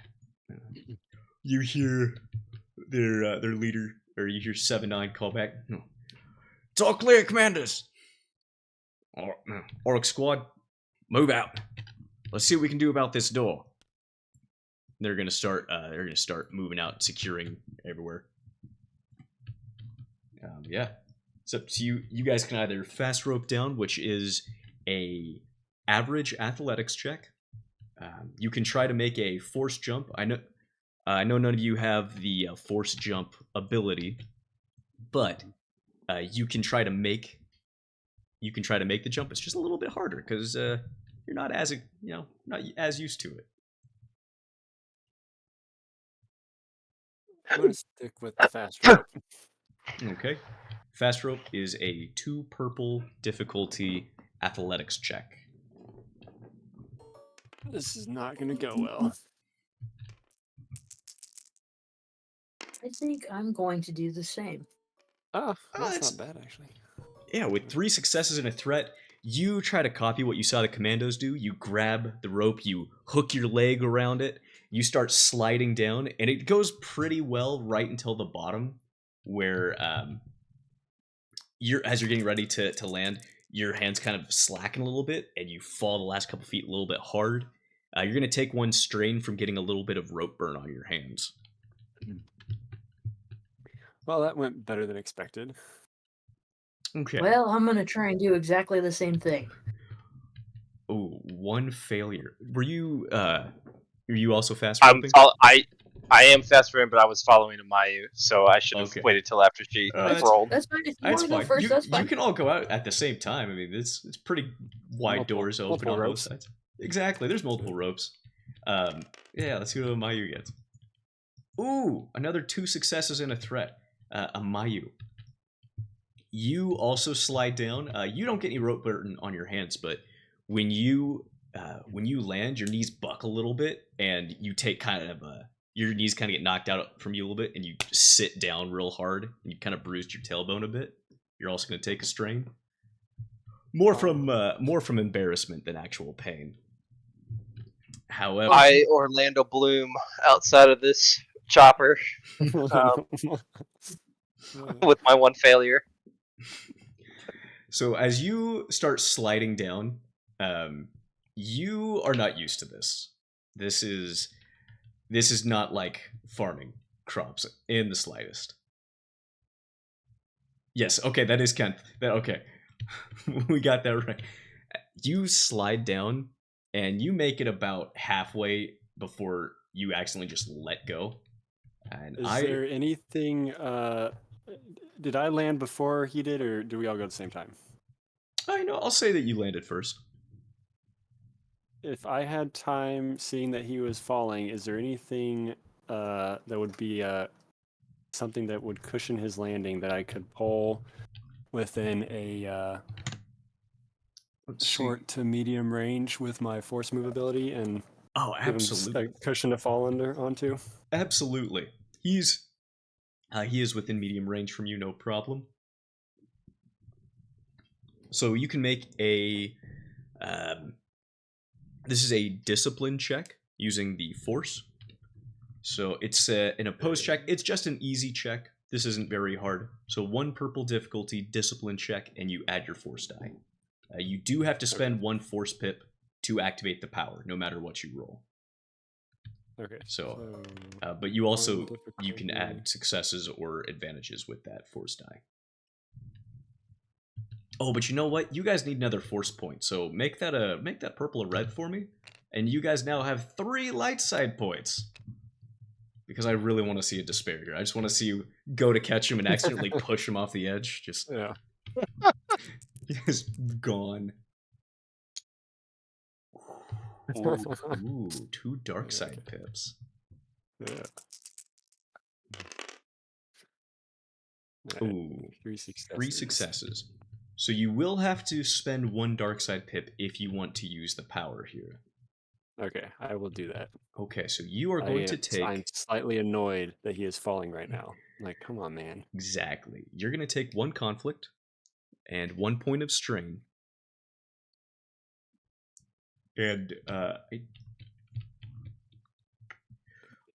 leader, or you hear 7-9 call back. "It's all clear, commanders. Orc squad, move out. Let's see what we can do about this door." They're gonna start moving out, securing everywhere. Yeah, it's up to you. You guys can either fast rope down, which is a average athletics check. You can try to make a force jump. I know none of you have the force jump ability, but you can try to make the jump. It's just a little bit harder because you're not as used to it. I'm gonna stick with the fast rope. Okay. Fast rope is a 2 purple difficulty athletics check. This is not gonna go well. I think I'm going to do the same. Oh, that's it's- not bad actually. Yeah, with 3 successes and a threat, you try to copy what you saw the commandos do. You grab the rope, you hook your leg around it, you start sliding down, and it goes pretty well right until the bottom, where as you're getting ready to land, your hands kind of slacken a little bit, and you fall the last couple feet a little bit hard. You're going to take 1 strain from getting a little bit of rope burn on your hands. Well, that went better than expected. Okay. Well, I'm going to try and do exactly the same thing. Oh, 1 failure. Were you also fast I am fast roping, but I was following Amayu, so I should have Okay. waited till after she rolled. That's fine. If you That's want to go fine. first, that's fine. You can all go out at the same time. I mean, it's pretty wide Multiple- doors open multiple on both ropes. sides. Exactly. There's multiple ropes. Yeah. Let's see what Amayu gets. Ooh, another 2 successes and a threat. Amayu, you also slide down. You don't get any rope burn on your hands, but when you land, your knees buck a little bit, and you take kind of your knees kind of get knocked out from you a little bit, and you sit down real hard, and you kind of bruised your tailbone a bit. You're also going to take a strain. More from embarrassment than actual pain. However, I, Orlando Bloom, outside of this chopper with my 1 failure. so as you start sliding down, you are not used to this. This is not like farming crops in the slightest. Yes, okay, that is Kent. Okay. We got that right. You slide down and you make it about halfway before you accidentally just let go. And Is there anything? Did I land before he did, or do we all go at the same time? I'll say that you landed first. If I had time, seeing that he was falling, is there anything that would be something that would cushion his landing that I could pull within a short to medium range with my force move ability and Oh, give him absolutely. a cushion to fall onto? Absolutely. He is within medium range from you, no problem. So you can make a this is a discipline check using the force. So it's an opposed check. It's just an easy check. This isn't very hard. So 1 purple difficulty discipline check, and you add your force die. You do have to spend 1 force pip to activate the power, no matter what you roll. Okay. So, but you also one you can difficulty. add successes or advantages with that force die. Oh, but you know what? You guys need another force point, so make that purple a red for me, and you guys now have 3 light side points. Because I really want to see a despair here. I just want to see you go to catch him and accidentally push him off the edge. Just gone. Ooh, 2 dark side pips. Yeah. Ooh, 3 successes. 3 successes. So you will have to spend 1 dark side pip if you want to use the power here. Okay, I will do that. Okay, so you are going to take... I'm slightly annoyed that he is falling right now. Like, come on, man. Exactly. You're going to take 1 conflict and 1 point of strain. And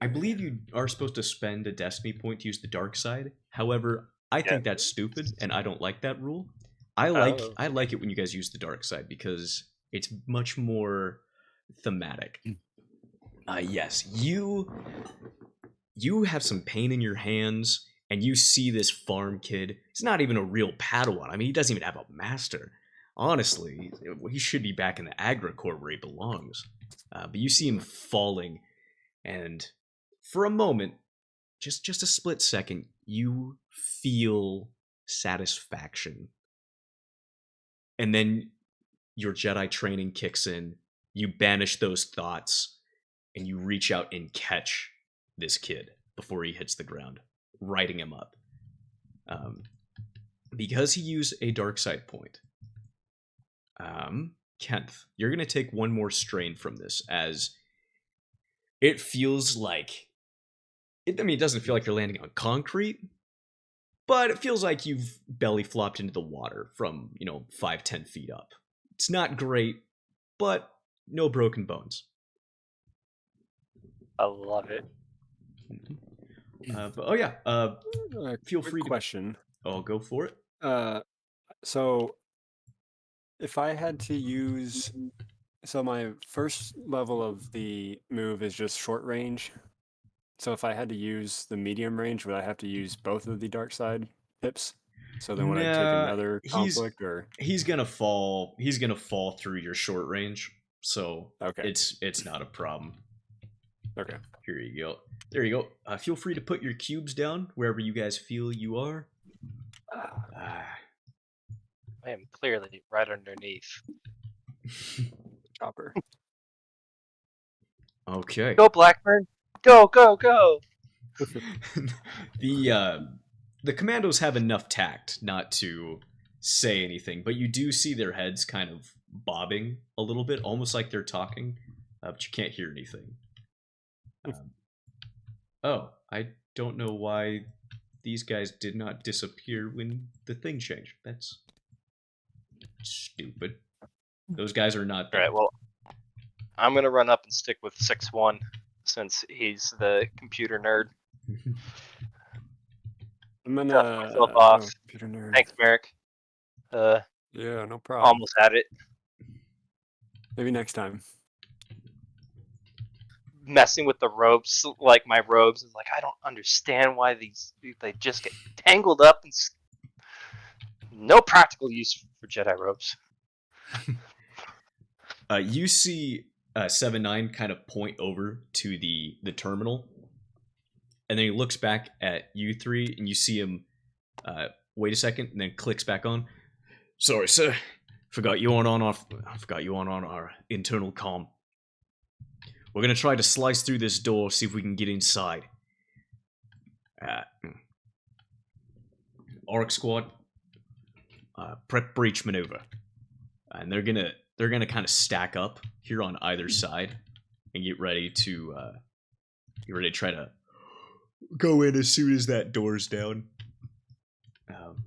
I believe you are supposed to spend a destiny point to use the dark side. However, I think that's stupid, and I don't like that rule. I like it when you guys use the dark side because it's much more thematic. Yes, you have some pain in your hands, and you see this farm kid. He's not even a real Padawan. I mean, he doesn't even have a master. Honestly, he should be back in the Agra Corps where he belongs. But you see him falling, and for a moment, just a split second, you feel satisfaction. And then your Jedi training kicks in, you banish those thoughts, and you reach out and catch this kid before he hits the ground, riding him up. Because he used a dark side point, Kenth, you're going to take 1 more strain from this, as it feels like... I mean, it doesn't feel like you're landing on concrete, but it feels like you've belly flopped into the water from, 5-10 feet up. It's not great, but no broken bones. I love it. Feel free to... Question. Oh, go for it. So if I had to use... So my first level of the move is just short range. So if I had to use the medium range, would I have to use both of the dark side pips? So then would I take another conflict, or he's gonna fall through your short range, so okay, it's not a problem. Okay. Here you go. There you go. Feel free to put your cubes down wherever you guys feel you are. I am clearly right underneath. Chopper. Okay. Go Blackburn! Go, go, go! The commandos have enough tact not to say anything, but you do see their heads kind of bobbing a little bit, almost like they're talking, but you can't hear anything. I don't know why these guys did not disappear when the thing changed. That's stupid. Those guys are not there. Alright, well, I'm gonna run up and stick with 6-1 since he's the computer nerd. I'm gonna Dust myself off. computer nerd. Thanks, Merrick. Yeah, no problem. Almost had it. Maybe next time. Messing with the ropes, like my robes, is like I don't understand why they just get tangled up and no practical use for Jedi robes. You see 7-9 kind of point over to the terminal, and then he looks back at you 3, and you see him wait a second, and then clicks back on. Sorry, sir. Forgot you on our internal comm. We're gonna try to slice through this door, see if we can get inside. Arc squad, prep breach maneuver, and they're gonna kind of stack up here on either side and get ready to try to go in as soon as that door's down.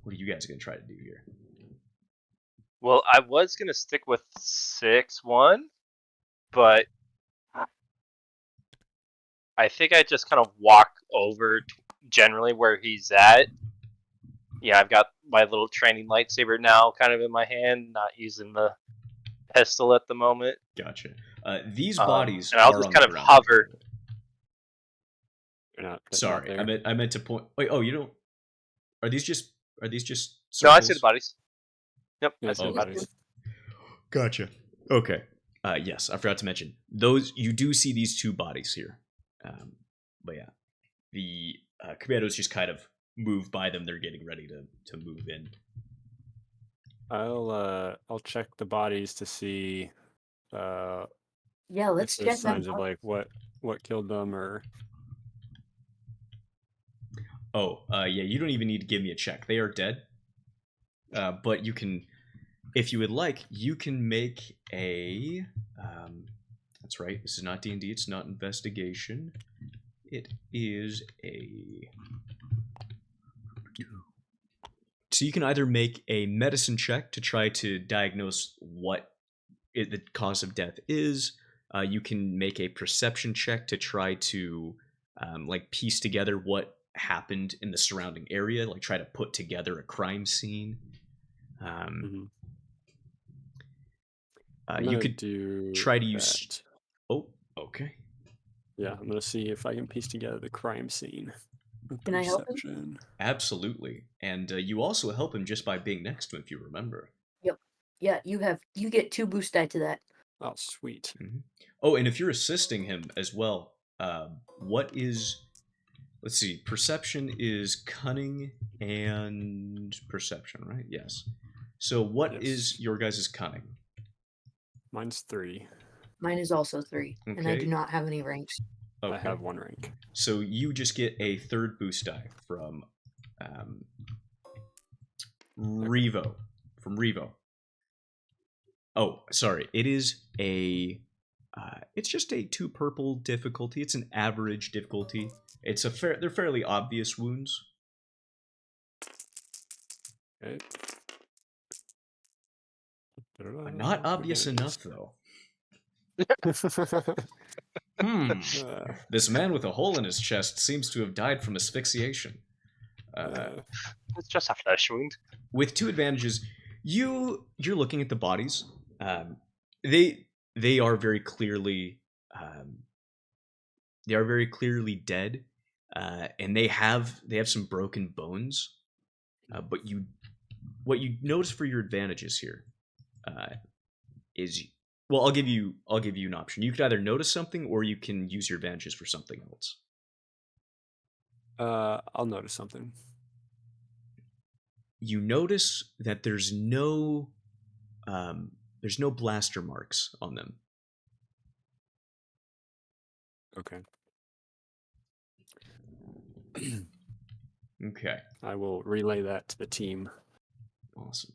What are you guys gonna try to do here? Well, I was gonna stick with 6-1, but I think I just kind of walk over generally where he's at. Yeah, I've got my little training lightsaber now kind of in my hand, not using the pistol at the moment. Gotcha. These bodies and I'll are just on kind the of ground. hover. Sorry, I meant to point. Wait, oh, you don't. Are these just? No, I Circles? see the bodies. Yep, Yeah, I see two the Okay. bodies. Gotcha. Okay. Yes, I forgot to mention those. You do see these two bodies here, but yeah, the commandos just kind of move by them. They're getting ready to move in. I'll check the bodies to see Yeah, if let's there's check them. signs of like what killed them or Oh, yeah. You don't even need to give me a check. They are dead. But you can, if you would like, you can make a. That's right. This is not D&D. It's not investigation. It is a. So you can either make a medicine check to try to diagnose what the cause of death is. You can make a perception check to try to like piece together what happened in the surrounding area, like try to put together a crime scene. I'm You gonna could do try to use. that. Oh, okay. Yeah, I'm gonna see if I can piece together the crime scene. with Can I help him? perception. Absolutely. And you also help him just by being next to him, if you remember. Yeah, you get 2 boost die to that. Oh, sweet. Oh, and if you're assisting him as well, what is. Let's see. Perception is cunning and perception, right? Yes. So what is Yes. your guys' cunning? Mine's 3. Mine is also 3, and I do Okay. not have any ranks. Okay. I have 1 rank. So you just get a third boost die from Revo. From Revo. Oh, sorry. It is a. It's just a 2 purple difficulty. It's an average difficulty. It's a they're fairly obvious wounds. Okay. Not obvious enough though. This man with a hole in his chest seems to have died from asphyxiation. It's just a flesh wound. With 2 advantages, you're looking at the bodies. They are very clearly dead, and they have some broken bones. But what you notice for your advantages here is, well, I'll give you an option. You could either notice something or you can use your advantages for something else. I'll notice something. You notice that there's no blaster marks on them. Okay. Okay. I will relay that to the team. Awesome.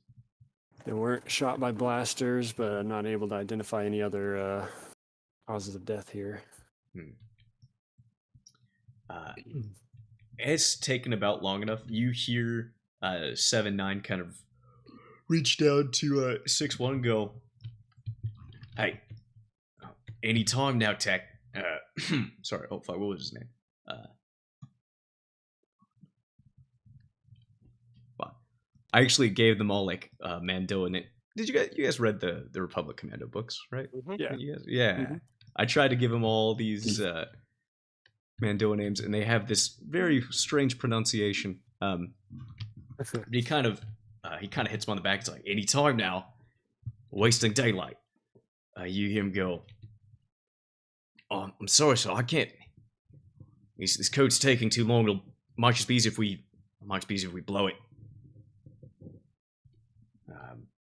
They weren't shot by blasters, but I'm not able to identify any other causes of death here. It's taken about long enough. You hear 7-9 kind of reach down to 6-1 and go, "Hey, any time now, Tech." Sorry, oh fuck, what was his name? I actually gave them all like Mando in it. Did you guys read the Republic Commando books, right? Yeah. You guys? Yeah. Mhm. I tried to give them all these Mandoa names, and they have this very strange pronunciation. He kind of hits him on the back. It's like, "Any time now, wasting daylight." You hear him go, "Oh, I'm sorry, sir. I can't. This code's taking too long. Might just be easier if we blow it."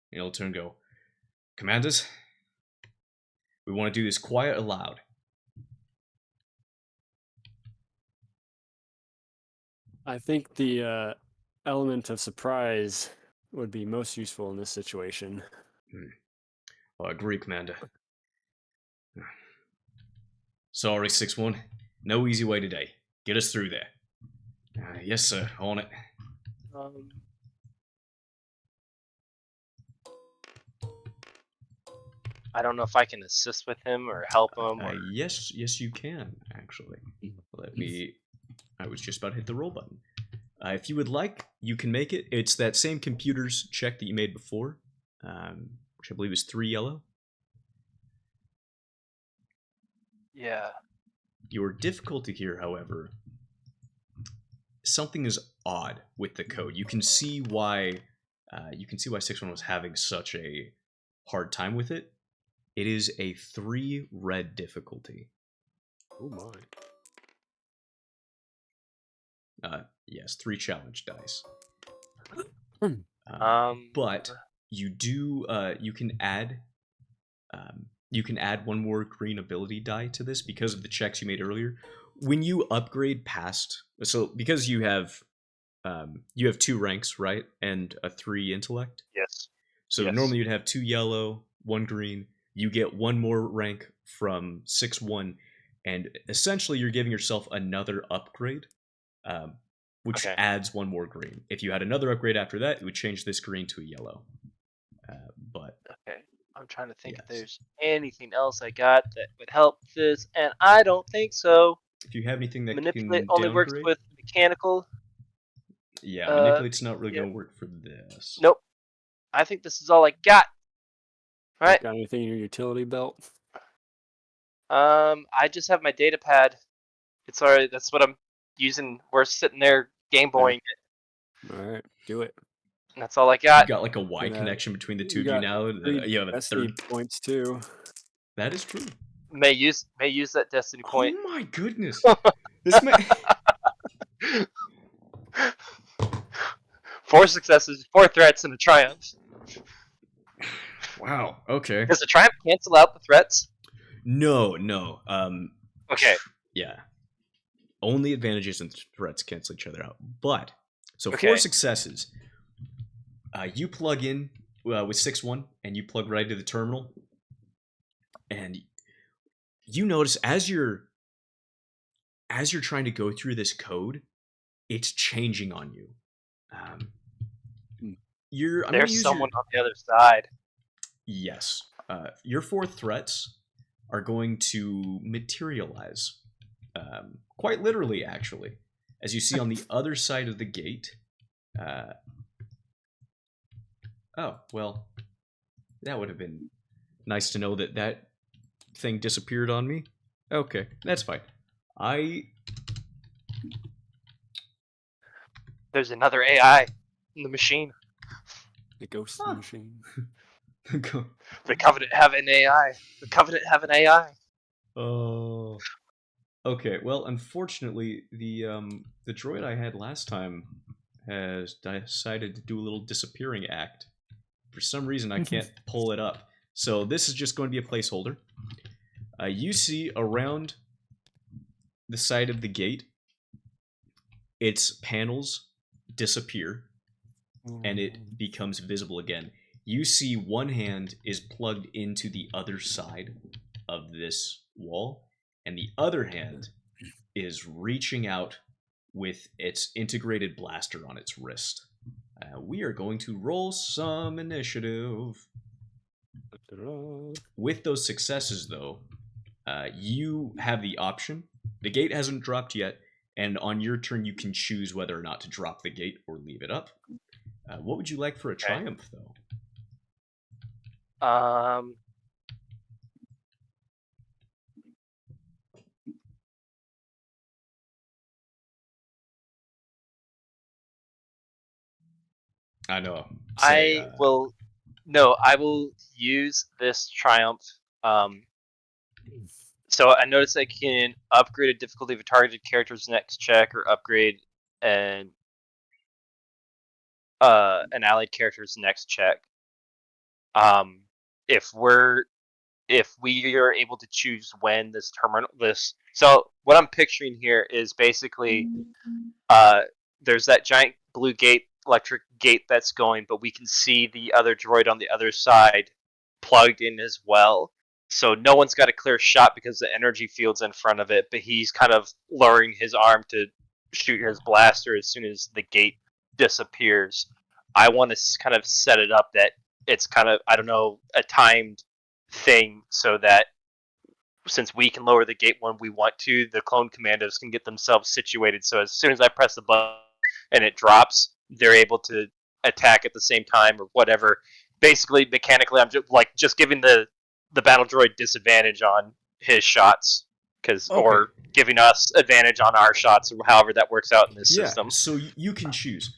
He'll turn and go, "Commanders, we want to do this quiet and loud." I think the element of surprise would be most useful in this situation. I agree, Commander. Sorry, 6-1. No easy way today. Get us through there. Yes, sir. On it. I don't know if I can assist with him or help him. Or... Yes, you can, actually. Let me... I was just about to hit the roll button. If you would like, you can make it. It's that same computer's check that you made before, which I believe is 3 yellow. Yeah. Your difficulty here, however, something is odd with the code. You can see why you can see why 6-1 was having such a hard time with it. It is a 3 red difficulty. Oh my. Yes, 3 challenge dice. Um, But you do you can add 1 more green ability die to this because of the checks you made earlier. When you upgrade past, so because you have 2 ranks, right, and a 3 intellect. yes. So Yes. normally you'd have 2 yellow, 1 green. You get 1 more rank from 6-1, and essentially you're giving yourself another upgrade, which Okay. adds 1 more green. If you had another upgrade after that, it would change this green to a yellow. But Okay. I'm trying to think if Yes. there's anything else I got that would help this, and I don't think so. if you have anything that Manipulate can only works downgrade, with mechanical. yeah, manipulate's not really yeah. going to work for this. Nope. I think this is all I got. All right. Got anything in your utility belt? I just have my data pad. It's alright. That's what I'm using. We're sitting there Game Boying it. All right, do it. And that's all I You've got. got like a Y Yeah. connection between the two You of you got now. 3 You have a destiny third. points too. That is true. May use that destiny point. Oh my goodness! This man. 4 successes, 4 threats, and a triumph. Wow. Okay. Does the triumph cancel out the threats? No. Okay. Yeah. Only advantages and threats cancel each other out. But so Okay. 4 successes. You plug in with 6-1, and you plug right to the terminal, and you notice as you're trying to go through this code, it's changing on you. I'm gonna There's use someone on the other side. Yes. Your 4 threats are going to materialize. Quite literally, actually. As you see on the other side of the gate. Oh, well. That would have been nice to know that thing disappeared on me. Okay, that's fine. There's another AI in the machine. The ghost machine. The Covenant have an AI. The Covenant have an AI. Oh. Okay, well, unfortunately, the droid I had last time has decided to do a little disappearing act. For some reason, I can't pull it up. So this is just going to be a placeholder. You see around the side of the gate, its panels disappear, and it becomes visible again. You see one hand is plugged into the other side of this wall, and the other hand is reaching out with its integrated blaster on its wrist. We are going to roll some initiative. With those successes, though, you have the option. The gate hasn't dropped yet, and on your turn you can choose whether or not to drop the gate or leave it up. What would you like for a triumph, though? I know. I will use this triumph. So I noticed I can upgrade a difficulty of a targeted character's next check, or upgrade an allied character's next check. If we are able to choose when this so what I'm picturing here is basically there's that giant blue electric gate that's going, but we can see the other droid on the other side plugged in as well. So no one's got a clear shot because the energy field's in front of it, but he's kind of lowering his arm to shoot his blaster as soon as the gate disappears. I want to kind of set it up that it's kind of, I don't know, a timed thing, so that since we can lower the gate when we want to, the clone commandos can get themselves situated, so as soon as I press the button and it drops, they're able to attack at the same time or whatever. Basically, mechanically, I'm just giving the battle droid disadvantage on his shots, or giving us advantage on our shots, or however that works out in this system. So you can choose.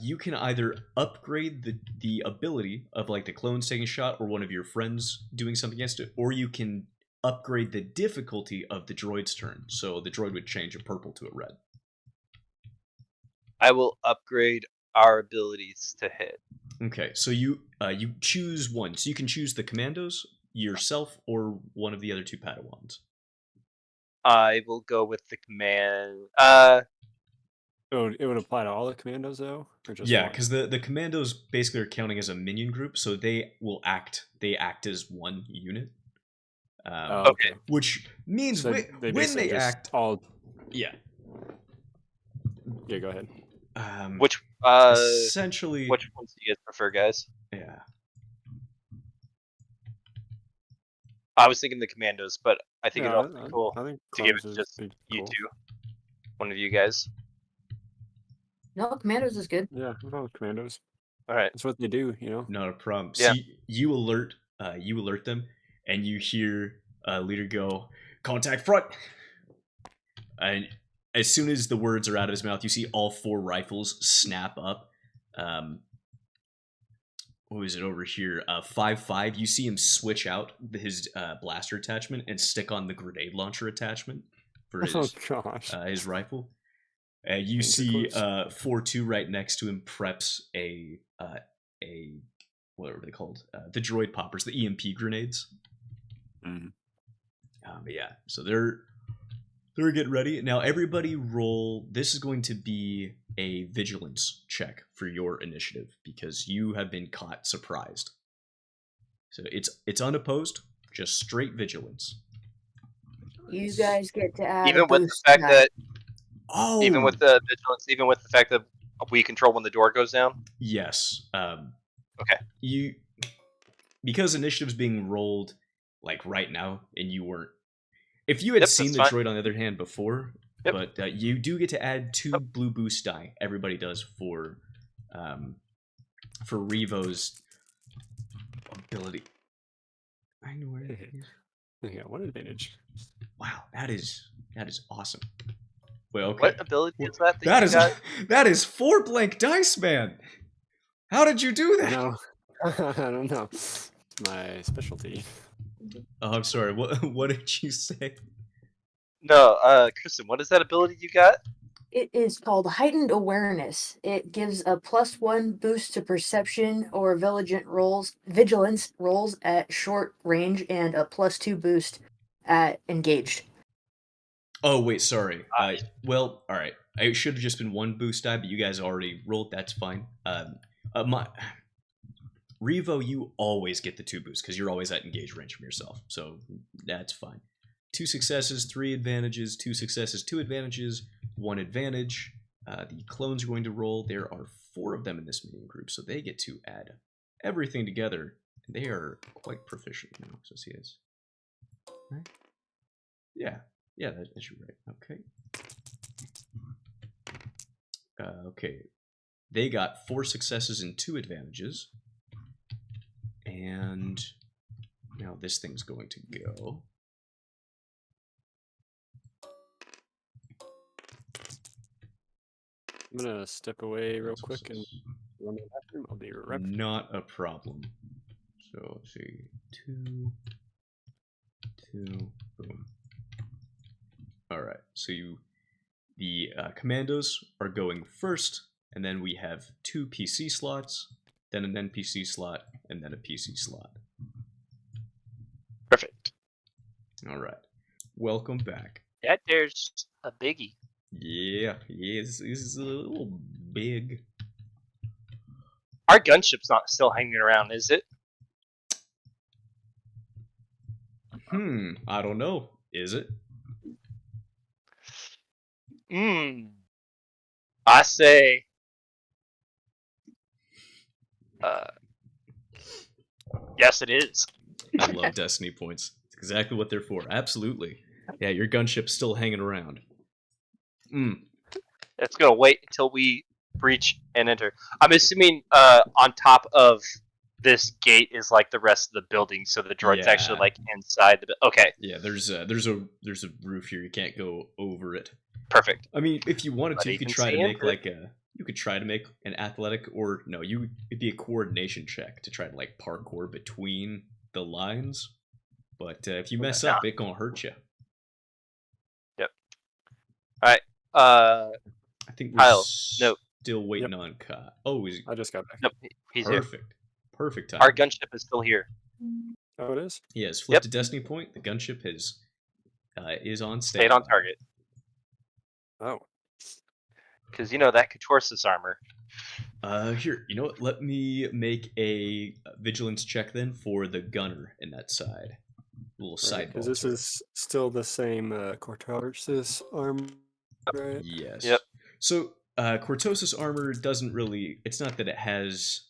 you can either upgrade the ability of like the clones taking a shot or one of your friends doing something against it, or you can upgrade the difficulty of the droid's turn. So the droid would change a purple to a red. I will upgrade our abilities to hit. Okay, so you choose one. So you can choose the commandos, yourself, or one of the other two Padawans. I will go with the command. So it would apply to all the commandos though, or just Yeah, one? because the commandos basically are counting as a minion group, so they act as one unit. Oh, okay. Which means So when basically they just act, all. yeah. Yeah, go ahead. Which Essentially, which ones do you guys prefer, guys? yeah. I was thinking the commandos, but I think Yeah, it'd also be cool I think to give it clones just would be you cool. two, one of you guys. No, Commandos is good. Yeah, I'm fine with commandos. All right. That's what they do, you know. Not a problem. Yeah. So you alert them, and you hear leader go, "Contact front!" And as soon as the words are out of his mouth, you see all 4 rifles snap up. What is it over here? 5.5. You see him switch out his blaster attachment and stick on the grenade launcher attachment for his Oh gosh. his rifle. You Danger see close. 4-2 right next to him preps a what are they called? The droid poppers, the EMP grenades. Mhm. But yeah, so they're getting ready now. Everybody roll. This is going to be a vigilance check for your initiative because you have been caught surprised. So it's unopposed, just straight vigilance. You guys get to add Even a with the boost fact to that, Oh, even with the vigilance, even with the fact that we control when the door goes down. yes. Okay. You because initiative's being rolled like right now, and you weren't. If you had Yep, seen that's the fine. droid on the other hand before, Yep. but you do get to add 2 blue boost die. Everybody does for Revo's ability. I know where it is. Yeah, one advantage. Wow, that is awesome. Well, okay. What ability is that That you is got? that is 4 blank dice, man. How did you do that? No, I don't know. It's my specialty. Oh, I'm sorry. What did you say? No, Kristen, what is that ability you got? It is called Heightened Awareness. It gives a +1 boost to perception or vigilance rolls at short range and a +2 boost at engaged. Oh wait, sorry. Well, all right. It should have just been 1 boost die, but you guys already rolled. That's fine. My Revo, you always get the 2 boosts because you're always at engage range from yourself, so that's fine. 2 successes, 3 advantages. 2 successes, 2 advantages, 1 advantage. The clones are going to roll. There are 4 of them in this minion group, so they get to add everything together. They are quite proficient now. So see this, right? Yeah. Yeah, that's right. Okay. Okay. They got 4 successes and 2 advantages. And now this thing's going to go. I'm gonna step away real quick and run to the bathroom. I'll be right back. Not a problem. So let's see. 2, boom. Alright, so the commandos are going first, and then we have 2 PC slots, then an NPC slot, and then a PC slot. Perfect. Alright. Welcome back. That there's a biggie. Yeah, this is a little big. Our gunship's not still hanging around, is it? I don't know. Is it? I say. Yes, it is. I love Destiny points. It's exactly what they're for. Absolutely. Yeah, your gunship's still hanging around. It's gonna wait until we breach and enter. I'm assuming on top of this gate is like the rest of the building, so the droid's actually Yeah. like inside the. Okay, Yeah, there's a roof here. You can't go over it. perfect. I mean, if you wanted But to, you could even try to seeing make it- like a you could try to make an athletic, or no, it'd be a coordination check to try to like parkour between the lines. But if you mess up, it gonna hurt you. Yep. All right. I think we're Kyle, no. still waiting on Kyle. Oh, I just got back. Nope, he's here. Perfect time. Our gunship is still here. Oh, it is? He has flipped a destiny point. The gunship is on standby. Stayed on target. Oh. Because you know that Catorsis armor. Here, you know what? Let me make a vigilance check then for the gunner in that side. A little side Because this is still the same Cortosis arm, right? Yes. Yep. So, Cortosis armor doesn't really... It's not that it has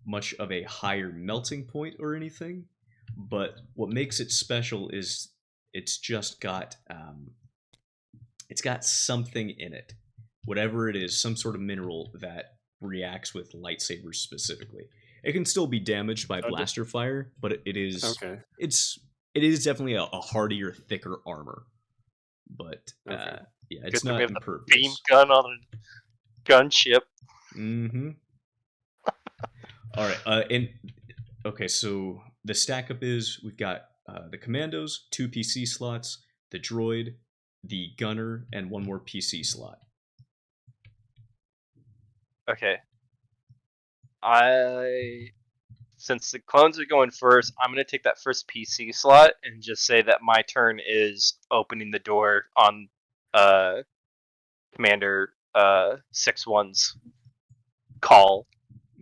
much of a higher melting point or anything, but what makes it special is it's just got... it's got something in it. Whatever it is, some sort of mineral that reacts with lightsabers specifically. It can still be damaged by blaster fire, but it is... Okay. It is definitely a hardier, thicker armor. But, Okay. yeah, it's not impervious. Beam gun on a gunship. Mm-hmm. All right. Okay, so the stack up is we've got the commandos, 2 PC slots, the droid, the gunner, and 1 more PC slot. Okay. Since the clones are going first, I'm going to take that first PC slot and just say that my turn is opening the door on Commander 6-1's call,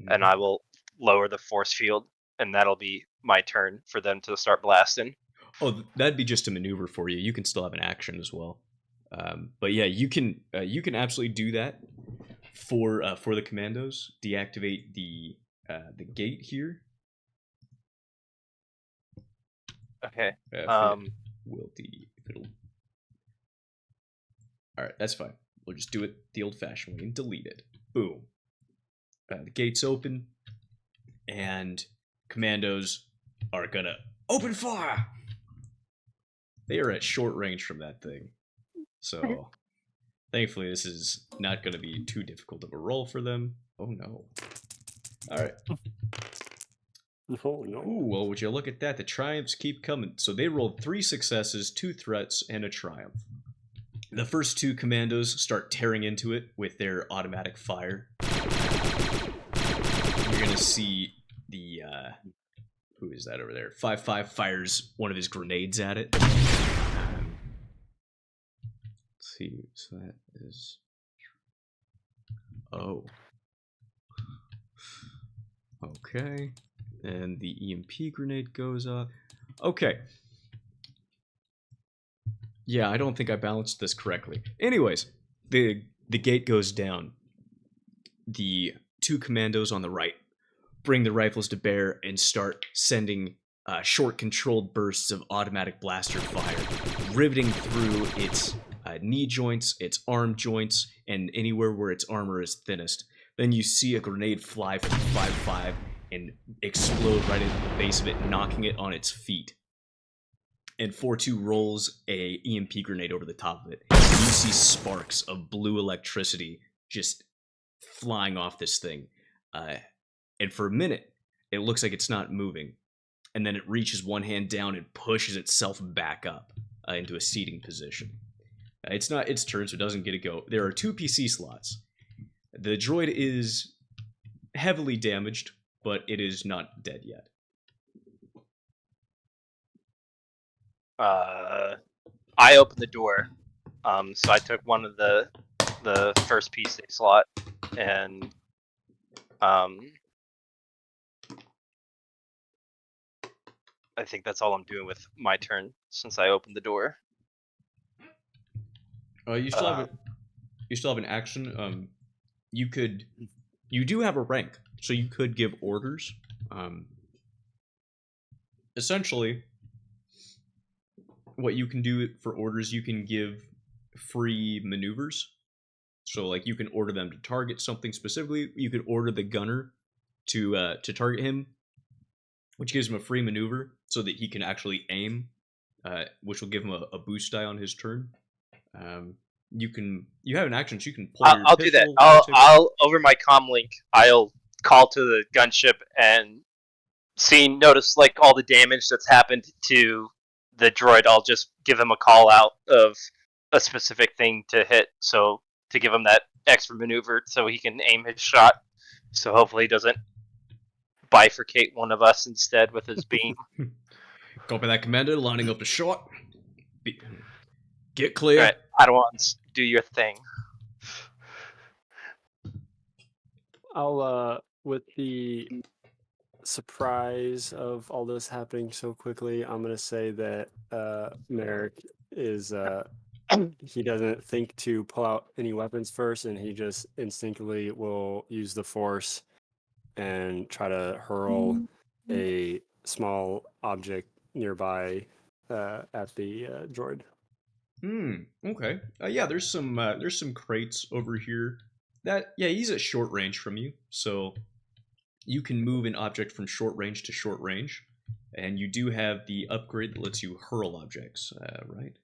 and I will lower the force field, and that'll be my turn for them to start blasting. Oh, that'd be just a maneuver for you. You can still have an action as well. But yeah, you can absolutely do that for the commandos. Deactivate the gate here. Okay. It'll. All right, that's fine. We'll just do it the old-fashioned way and delete it. Boom. The gate's open, and commandos are gonna open fire. They are at short range from that thing, so thankfully this is not going to be too difficult of a roll for them. Oh no! All right. Oh, no. Ooh, well, would you look at that? The triumphs keep coming. So they rolled 3 successes, 2 threats, and a triumph. The first 2 commandos start tearing into it with their automatic fire. You're gonna see the who is that over there? 5-5 fires one of his grenades at it. Let's see, so that is... Oh. Okay. And the EMP grenade goes off. Okay. Yeah, I don't think I balanced this correctly. Anyways, the gate goes down. The 2 commandos on the right bring the rifles to bear and start sending short controlled bursts of automatic blaster fire, riveting through its knee joints, its arm joints, and anywhere where its armor is thinnest. Then you see a grenade fly from 5-5 and explode right into the base of it, knocking it on its feet. And 4-2 rolls a EMP grenade over the top of it. And you see sparks of blue electricity just flying off this thing. And for a minute, it looks like it's not moving. And then it reaches one hand down and pushes itself back up into a seating position. It's not its turn, so it doesn't get a go. There are 2 PC slots. The droid is heavily damaged, but it is not dead yet. I opened the door, so I took one of the first PC slot, and I think that's all I'm doing with my turn since I opened the door. You still have you still have an action. You do have a rank, so you could give orders. Essentially, what you can do for orders, you can give free maneuvers. So, like, you can order them to target something specifically. You could order the gunner to target him, which gives him a free maneuver so that he can actually aim, which will give him a boost die on his turn. you have an action, so you can pull your I'll do that. pistol. I'll over my comm link. I'll call to the gunship and notice like all the damage that's happened to the droid. I'll just give him a call out of a specific thing to hit, so to give him that extra maneuver so he can aim his shot. So hopefully he doesn't bifurcate one of us instead with his beam. Copy that, Commander. Lining up the shot. Get clear. All right, Padawans, do your thing. I'll with the surprise of all this happening so quickly, I'm gonna say that Merrick is he doesn't think to pull out any weapons first, and he just instinctively will use the force and try to hurl a small object nearby at the droid. Okay. Yeah, there's some crates over here. He's at short range from you, so you can move an object from short range to short range, and you do have the upgrade that lets you hurl objects, right?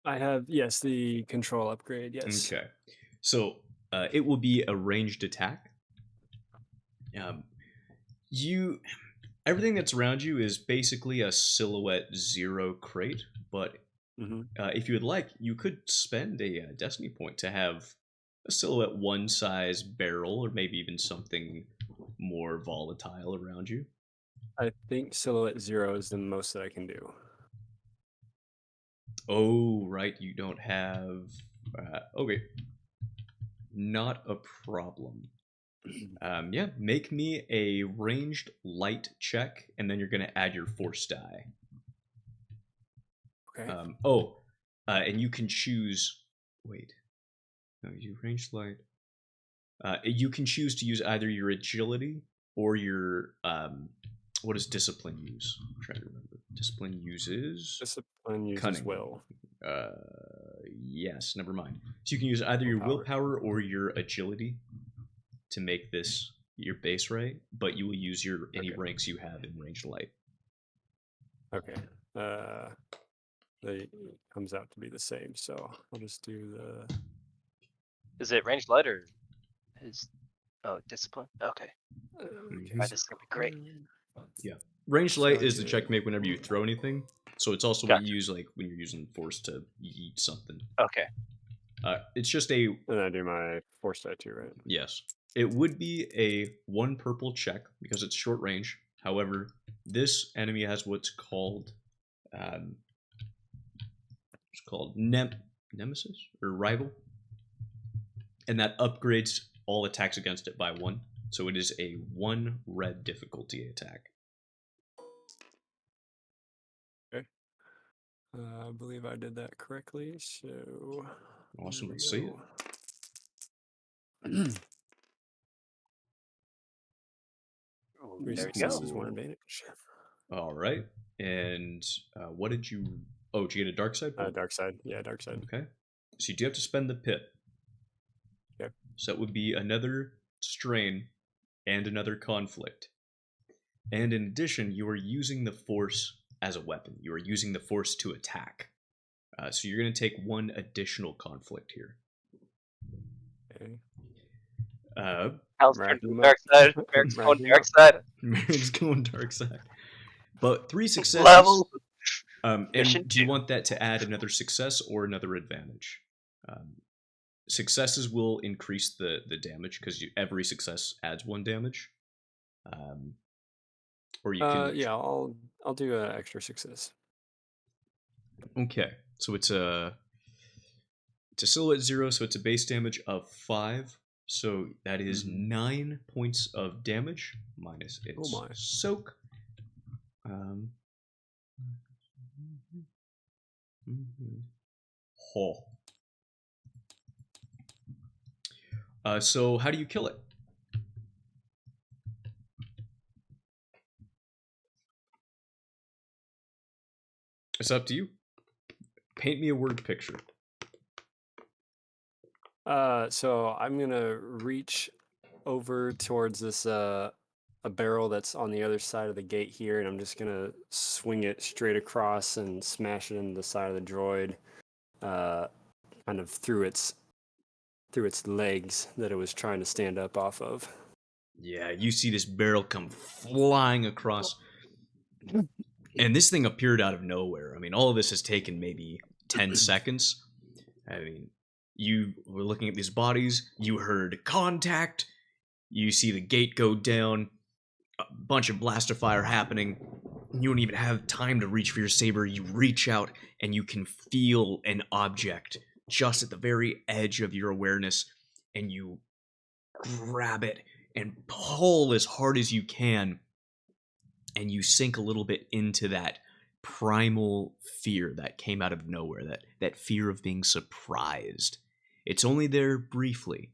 I have, yes, the control upgrade, yes. Okay. So it will be a ranged attack. Everything that's around you is basically a Silhouette 0 crate, but if you would like, you could spend a Destiny point to have a Silhouette 1 size barrel, or maybe even something more volatile around you. I think Silhouette 0 is the most that I can do. Oh, right, you don't have... okay. Not a problem. Yeah, make me a ranged light check, and then you're going to add your force die. Okay. And you can choose... Wait. No, you ranged light. You can choose to use either your agility or your... what does discipline use? I'm trying to remember. Discipline uses... Discipline uses cunning. will. Yes, never mind. So you can use either your willpower or your agility to make this your base rate, but you will use any ranks you have in ranged light. Okay. They comes out to be the same, so I'll just do the... Is it ranged light or is discipline? Okay. This is gonna be great. Yeah. Ranged light is the check to make whenever you throw anything. So it's also what you use like when you're using force to yeet something. Okay. It's just a... And I do my force die too, right? Yes. It would be a 1 purple check because it's short range. However, this enemy has what's called Nemesis or Rival, and that upgrades all attacks against it by 1. So it is a 1 red difficulty attack. Okay. I believe I did that correctly. So awesome. Let's see it. There you go. go. Is 1 advantage. All right. And what did you... Oh, did you get a dark side? Dark side. Yeah, dark side. Okay. So you do have to spend the pit. Okay. So that would be another strain and another conflict. And in addition, you are using the force as a weapon. You are using the force to attack. So you're going to take 1 additional conflict here. Okay. Hell's turned to the dark side. Merrick's going dark side. Merrick's going dark side. But 3 successes. Level. And do you want that to add another success or another advantage? Successes will increase the damage because every success adds 1 damage. Or you can... yeah, I'll do an extra success. Okay, so it's a Silhouette 0, so it's a base damage of 5. So that is 9 points of damage minus its soak. So how do you kill it? It's up to you. Paint me a word picture. So I'm gonna reach over towards this a barrel that's on the other side of the gate here, and I'm just gonna swing it straight across and smash it into the side of the droid. kind of through its legs that it was trying to stand up off of. Yeah, you see this barrel come flying across. And this thing appeared out of nowhere. I mean, all of this has taken maybe 10 seconds. I mean, you were looking at these bodies, you heard contact, you see the gate go down, a bunch of blaster fire happening. You don't even have time to reach for your saber. You reach out and you can feel an object just at the very edge of your awareness, and you grab it and pull as hard as you can, and you sink a little bit into that primal fear that came out of nowhere, that fear of being surprised. It's only there briefly,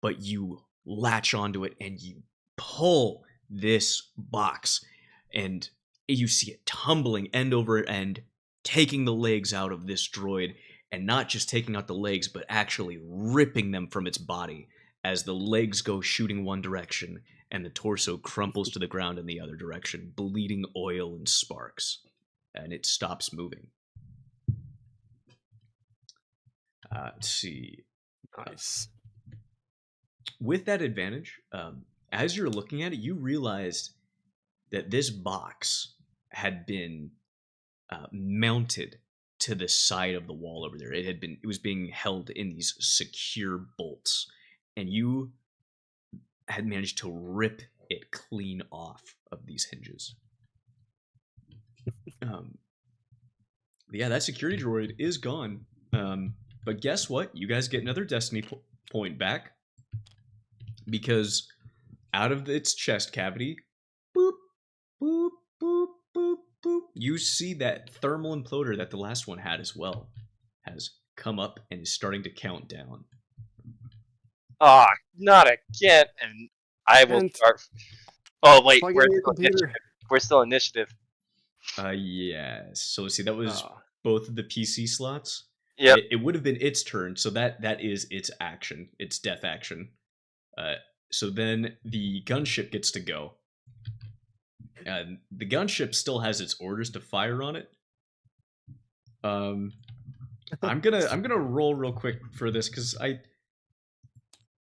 but you latch onto it and you pull this box, and you see it tumbling end over end, taking the legs out of this droid, and not just taking out the legs, but actually ripping them from its body as the legs go shooting one direction and the torso crumples to the ground in the other direction, bleeding oil and sparks, and it stops moving. Let's see. Nice. With that advantage, as you're looking at it, you realized that this box had been mounted to the side of the wall over there. It was being held in these secure bolts, and you had managed to rip it clean off of these hinges. Yeah, that security droid is gone. But guess what? You guys get another destiny point back, because out of its chest cavity, boop, boop, boop, boop, boop, you see that thermal imploder that the last one had as well has come up and is starting to count down. Ah, not again. And I will And- start. Oh wait, Plug we're in your still computer. initiative. We're still initiative. Yes. So let's see, that was Ah, both of the PC slots. Yep. It would have been its turn, so that is its action, its death action. So then the gunship gets to go. And the gunship still has its orders to fire on it. I'm gonna roll real quick for this because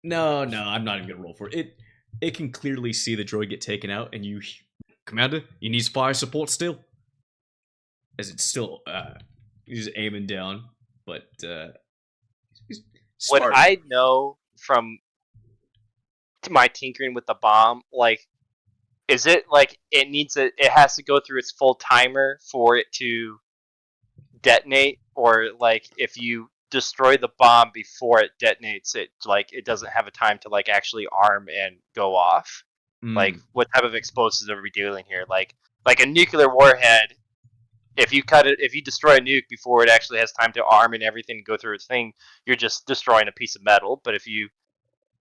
No, I'm not even gonna roll for it. It can clearly see the droid get taken out, and Commander, you need fire support still. As it's still he's aiming down, but he's What smart. I know from my tinkering with the bomb, like, is it like it has to go through its full timer for it to detonate, or like if you destroy the bomb before it detonates, it doesn't have a time to like actually arm and go off? Like, what type of explosives are we dealing here? Like a nuclear warhead. If you destroy a nuke before it actually has time to arm and everything go through its thing, you're just destroying a piece of metal. But if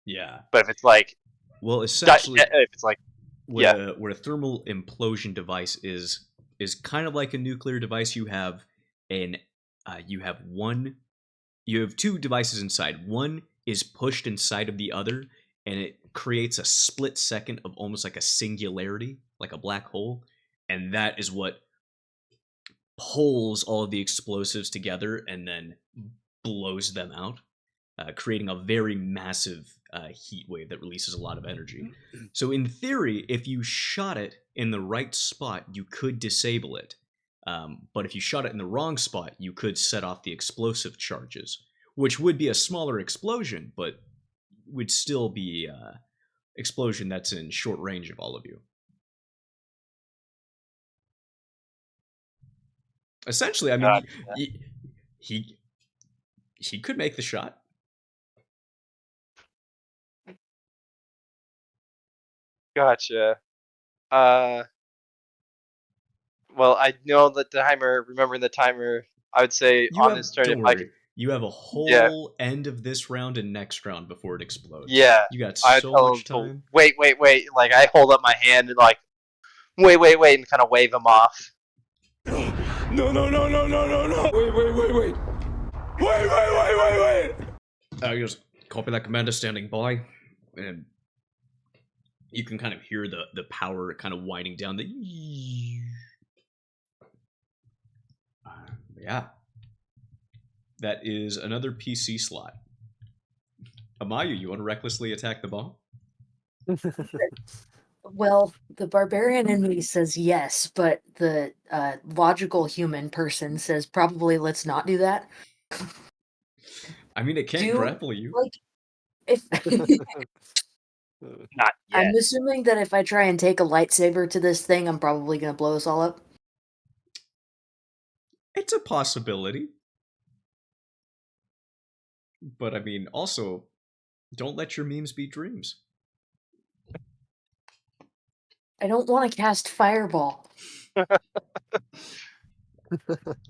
it's like, well, essentially, if it's like, where a thermal implosion device is kind of like a nuclear device. You have you have two devices inside. One is pushed inside of the other, and it creates a split second of almost like a singularity, like a black hole, and that is what pulls all of the explosives together and then blows them out, creating a very massive heat wave that releases a lot of energy. So in theory, if you shot it in the right spot, you could disable it. But if you shot it in the wrong spot, you could set off the explosive charges, which would be a smaller explosion, but would still be explosion that's in short range of all of you. Essentially, I mean, he could make the shot. gotcha. Well, I know the timer. Remembering the timer, I would say his turn. Don't If I worry. could, You have a whole end of this round and next round before it explodes. yeah, You got I so tell much him to time. wait. Like, I hold up my hand and like, wait, and kind of wave him off. No. Wait. He goes, copy that, Commander, standing by. And you can kind of hear the power kind of winding down. Yeah. That is another PC slot. Amayu, you want to recklessly attack the bomb? Well, the barbarian in me says yes, but the logical human person says probably let's not do that. I mean, it can't Do grapple you. like if Not yet. I'm assuming that if I try and take a lightsaber to this thing, I'm probably gonna blow us all up. It's a possibility. But I mean, also, don't let your memes be dreams. I don't want to cast fireball.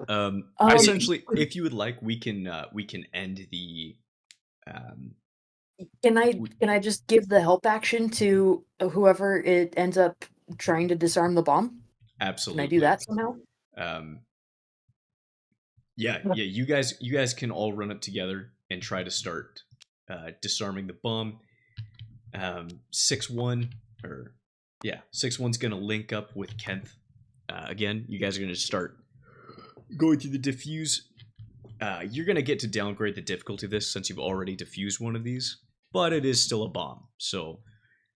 Essentially, if you would like, we can end the. Can I just give the help action to whoever it ends up trying to disarm the bomb? Absolutely. Can I do that somehow? Yeah. You guys can all run up together and try to start disarming the bomb. 6-1 6-1's gonna link up with Kenth. Again, you guys are gonna start going through the diffuse. You're gonna get to downgrade the difficulty of this since you've already diffused one of these, but it is still a bomb. So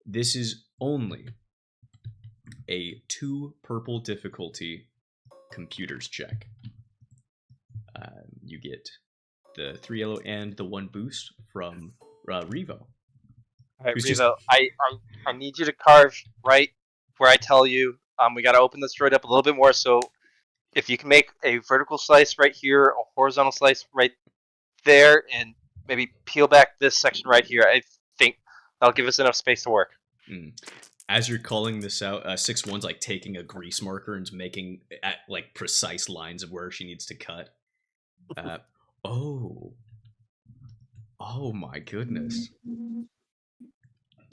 this is only a 2 purple difficulty computers check. You get the 3 yellow and the 1 boost from Revo. All right, Who's Revo, I need you to carve right where I tell you. We got to open this droid up a little bit more. So if you can make a vertical slice right here, a horizontal slice right there, and maybe peel back this section right here, I think that'll give us enough space to work. As you're calling this out, 6-1's like taking a grease marker and making like precise lines of where she needs to cut. Oh my goodness.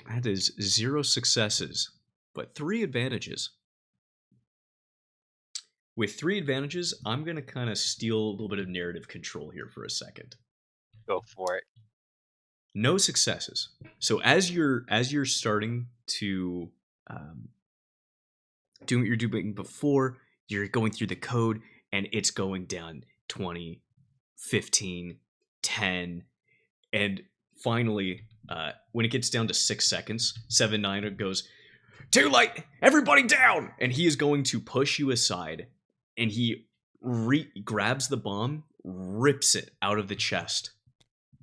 That is 0 successes, but 3 advantages. With 3 advantages, I'm going to kind of steal a little bit of narrative control here for a second. Go for it. No successes. So as you're starting to do what you're doing before, you're going through the code, and it's going down 20, 15, 10, and finally, when it gets down to 6 seconds, 7-9 goes, "Too late! Everybody down!" And he is going to push you aside, and he grabs the bomb, rips it out of the chest,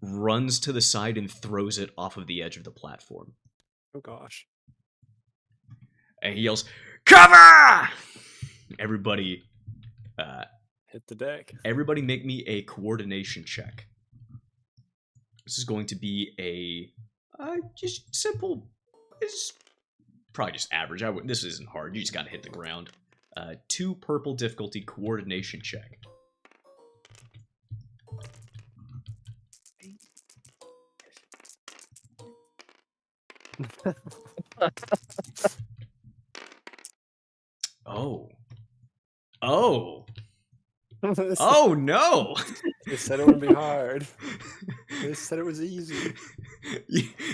runs to the side, and throws it off of the edge of the platform. Oh gosh. And he yells, "Cover!" Everybody, Hit the deck. everybody make me a coordination check. This is going to be a just simple. It's probably just average. This isn't hard. You just got to hit the ground. 2 purple difficulty coordination check. Oh no! They said it wouldn't be hard. They said it was easy.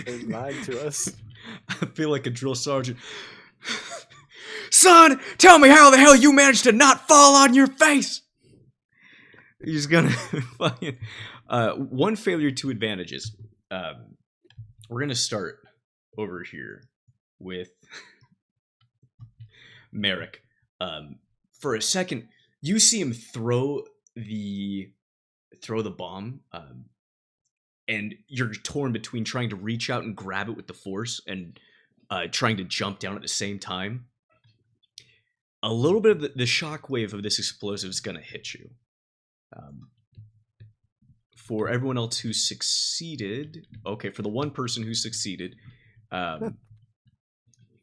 They lied to us. I feel like a drill sergeant. Son, tell me how the hell you managed to not fall on your face. He's gonna fucking 1 failure, 2 advantages. We're gonna start over here with Merrick. For a second, you see him throw the bomb, and you're torn between trying to reach out and grab it with the force and trying to jump down at the same time. A little bit of the shockwave of this explosive is going to hit you. For everyone else who succeeded, okay, for the 1 person who succeeded,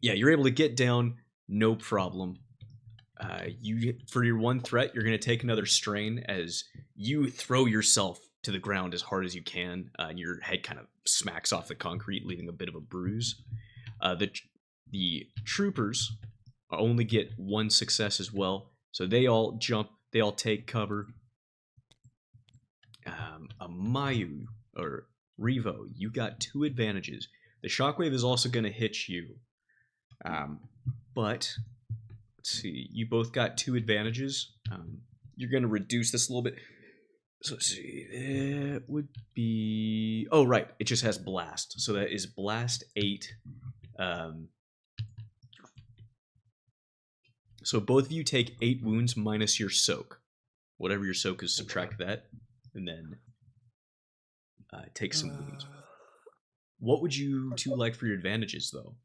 you're able to get down, no problem. For your 1 threat, you're going to take another strain as you throw yourself to the ground as hard as you can, and your head kind of smacks off the concrete, leaving a bit of a bruise. The troopers only get 1 success as well, so they all jump, they all take cover. Amayu, or Revo, you got 2 advantages. The shockwave is also going to hit you, but let's see, you both got 2 advantages. You're going to reduce this a little bit. So let's see. It would be. Oh, right. It just has blast. So that is blast 8. So both of you take 8 wounds minus your soak. Whatever your soak is, subtract that, and then take some wounds. What would you two like for your advantages, though?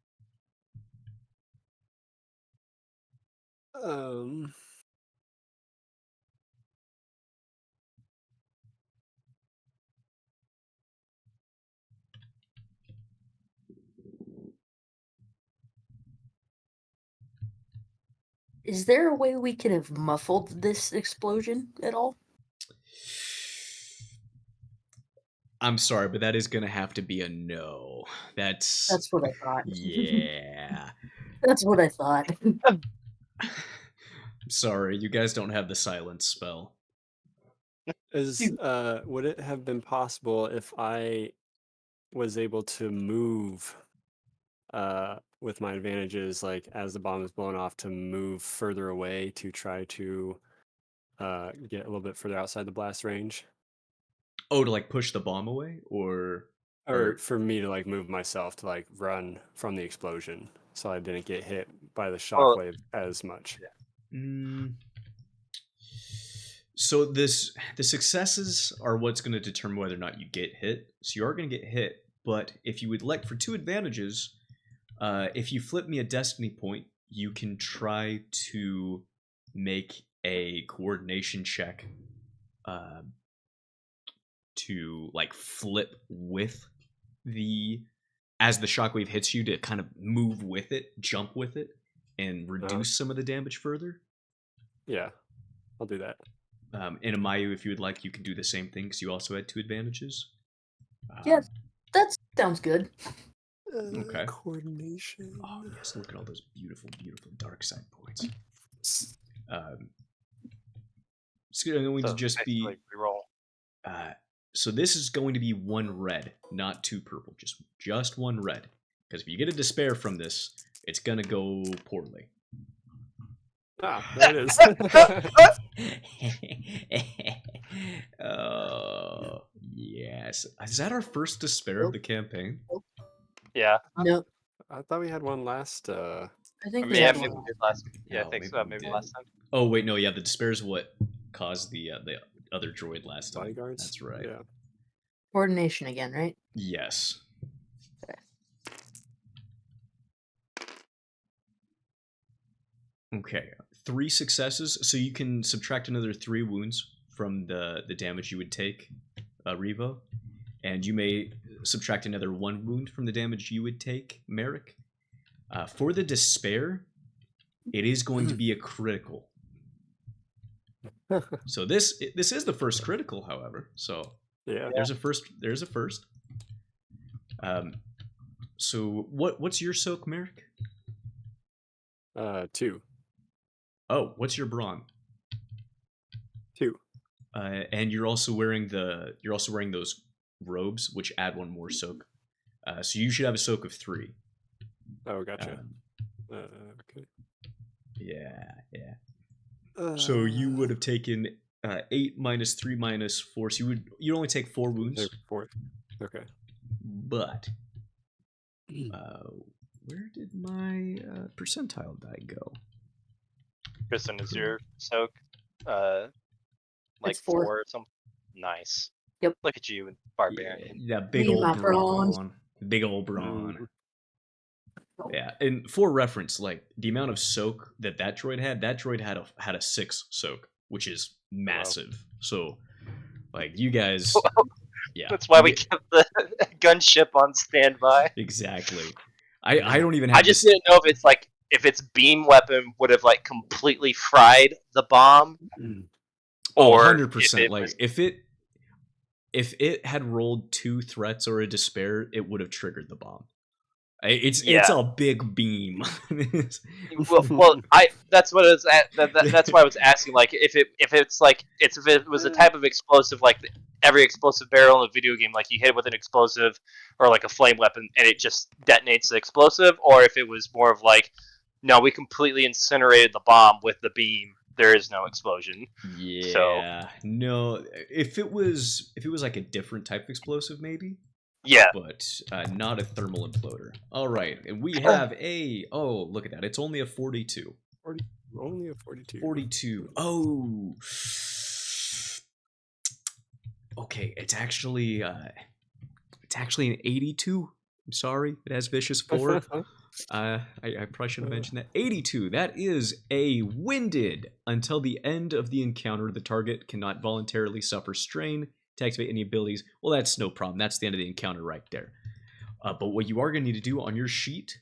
Is there a way we could have muffled this explosion at all? I'm sorry, but that is going to have to be a no. That's what I thought. Yeah. That's what I thought. I'm sorry, you guys don't have the silence spell. Would it have been possible if I was able to move with my advantages, like as the bomb is blown off, to move further away to try to get a little bit further outside the blast range? Oh, to like push the bomb away, or Or for me to like move myself to like run from the explosion so I didn't get hit by the shockwave as much. So the successes are what's going to determine whether or not you get hit. So you are going to get hit, but if you would like for 2 advantages, if you flip me a destiny point, you can try to make a coordination check to like flip with as the shockwave hits you, to kind of move with it, jump with it, and reduce some of the damage further. Yeah, I'll do that. And Amayu, if you would like, you can do the same thing because you also had 2 advantages. Yeah, that sounds good. Okay. Coordination. Oh yes, look at all those beautiful, beautiful dark side points. It's going to just be reroll. So this is going to be 1 red, not 2 purple, just 1 red. Because if you get a despair from this, it's gonna go poorly. Ah, there it is. Oh yes, is that our first despair of the campaign? Yeah. No, I thought we had one last. I think I we mean, yeah, had maybe one. we did last. Yeah, Oh, I think maybe so. we Maybe did. last time. Oh wait, no, yeah, the despair is what caused the other droid last time. Bodyguards. That's right. Yeah. Coordination again, right? Yes. Okay, 3 successes, so you can subtract another 3 wounds from the damage you would take, Revo, and you may subtract another 1 wound from the damage you would take, Merrick. For the despair, it is going to be a critical. So this is the first critical, however. So Yeah. there's a first. There's a first. So what's your soak, Merrick? 2. Oh, what's your brawn? 2. And you're also wearing those robes, which add 1 more soak. So you should have a soak of 3. Oh, gotcha. Okay. Yeah. So you would have taken 8 minus 3 minus 4. So you'd only take 4 wounds. 4. Okay. But where did my percentile die go? Kristen, is your soak like It's 4. 4 or something? Nice. Yep. Look at you, barbarian. Yeah, big Me and old my bronze. brawn. Big old brawn. Mhm. Yeah, and for reference, like the amount of soak that droid had a 6 soak, which is massive. So, like you guys, yeah, That's why we kept the gunship on standby. exactly. I don't even have. I just didn't know if its beam weapon would have like completely fried the bomb, or 100%. Like if it had rolled 2 threats or a despair, it would have triggered the bomb. It's a big beam. well, that's what it was. That's why I was asking. Like, if it was a type of explosive, like every explosive barrel in a video game, like you hit it with an explosive or like a flame weapon, and it just detonates the explosive, or if it was more of like, no, we completely incinerated the bomb with the beam, there is no explosion. Yeah, no. If it was like a different type of explosive, maybe, Yeah, but not a thermal imploder. All right, and we Oh. have a. Oh, look at that! It's only a 42. Only a 42. 42. Oh. Okay, it's actually an 82. I'm sorry, it has vicious 4. I probably should have mentioned that. 82. That is a winded. Until the end of the encounter, the target cannot voluntarily suffer strain to activate any abilities. Well, that's no problem. That's the end of the encounter right there. But what you are going to need to do on your sheet,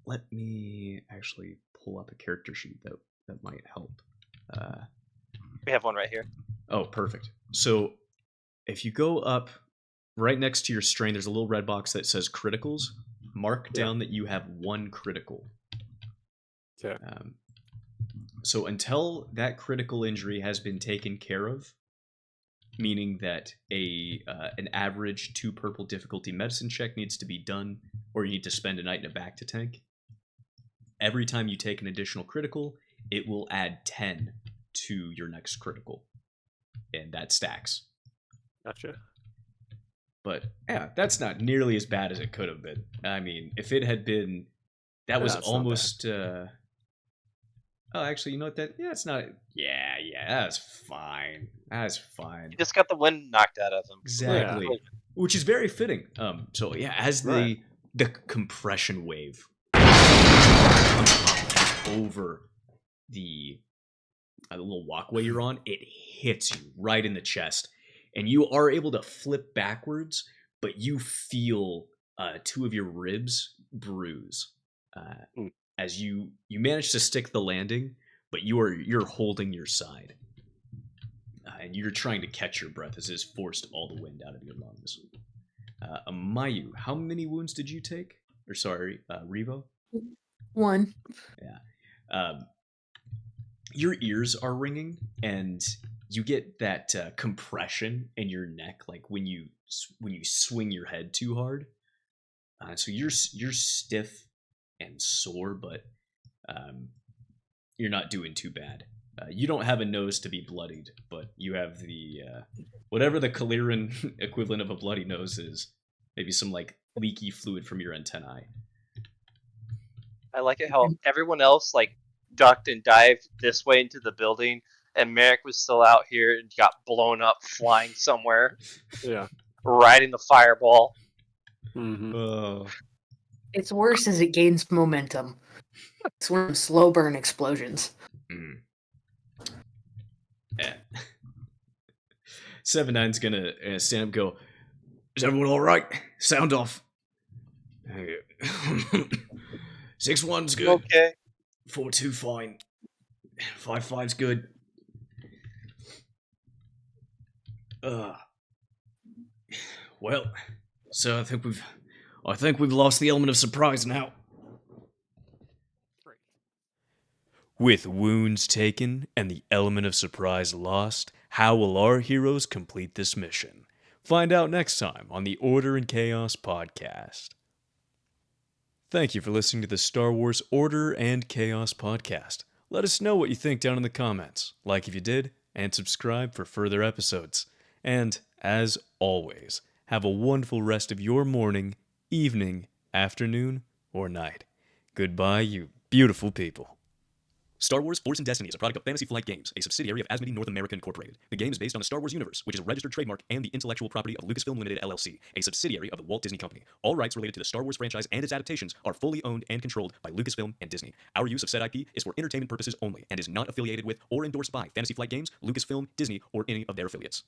let me actually pull up a character sheet that might help. we have one right here. Oh, perfect. So if you go up right next to your strain, there's a little red box that says criticals. Mark down that you have 1 critical. Okay. So until that critical injury has been taken care of, meaning that an average 2 purple difficulty medicine check needs to be done, or you need to spend a night in a back to tank, every time you take an additional critical, it will add 10 to your next critical. And that stacks. Gotcha. But yeah, that's not nearly as bad as it could have been. I mean, if it had been, that was it's not bad. almost. Oh, actually, you know what? It's not. Yeah, that's fine. That's fine. He just got the wind knocked out of him. Exactly, which is very fitting. So yeah, as Right. the compression wave comes up over the little walkway you're on, it hits you right in the chest. And you are able to flip backwards, but you feel 2 of your ribs bruise as you manage to stick the landing, but you're holding your side, and you're trying to catch your breath as it's forced all the wind out of your lungs. Mayu, how many wounds did you take? Or sorry, Revo? 1. Yeah. Your ears are ringing, and you get that compression in your neck, like when you swing your head too hard. So you're stiff and sore, but you're not doing too bad. You don't have a nose to be bloodied, but you have the whatever the Kaliran equivalent of a bloody nose is. Maybe some like leaky fluid from your antennae. I like it how everyone else like ducked and dived this way into the building, and Merrick was still out here and got blown up flying somewhere, Yeah. riding the fireball. Mm-hmm. Oh. It's worse as it gains momentum. It's one of them slow burn explosions. Mm. Yeah. 7-9's gonna stand up and go, is everyone alright? Sound off. 6-1's good. Okay. 4-2 fine. 5-5's good. Well, so I think we've lost the element of surprise now. With wounds taken and the element of surprise lost, how will our heroes complete this mission? Find out next time on the Order and Chaos podcast. Thank you for listening to the Star Wars Order and Chaos podcast. Let us know what you think down in the comments. Like if you did, and subscribe for further episodes. And, as always, have a wonderful rest of your morning, evening, afternoon, or night. Goodbye, you beautiful people. Star Wars Force and Destiny is a product of Fantasy Flight Games, a subsidiary of Asmodee North America Incorporated. The game is based on the Star Wars universe, which is a registered trademark and the intellectual property of Lucasfilm Limited LLC, a subsidiary of the Walt Disney Company. All rights related to the Star Wars franchise and its adaptations are fully owned and controlled by Lucasfilm and Disney. Our use of said IP is for entertainment purposes only and is not affiliated with or endorsed by Fantasy Flight Games, Lucasfilm, Disney, or any of their affiliates.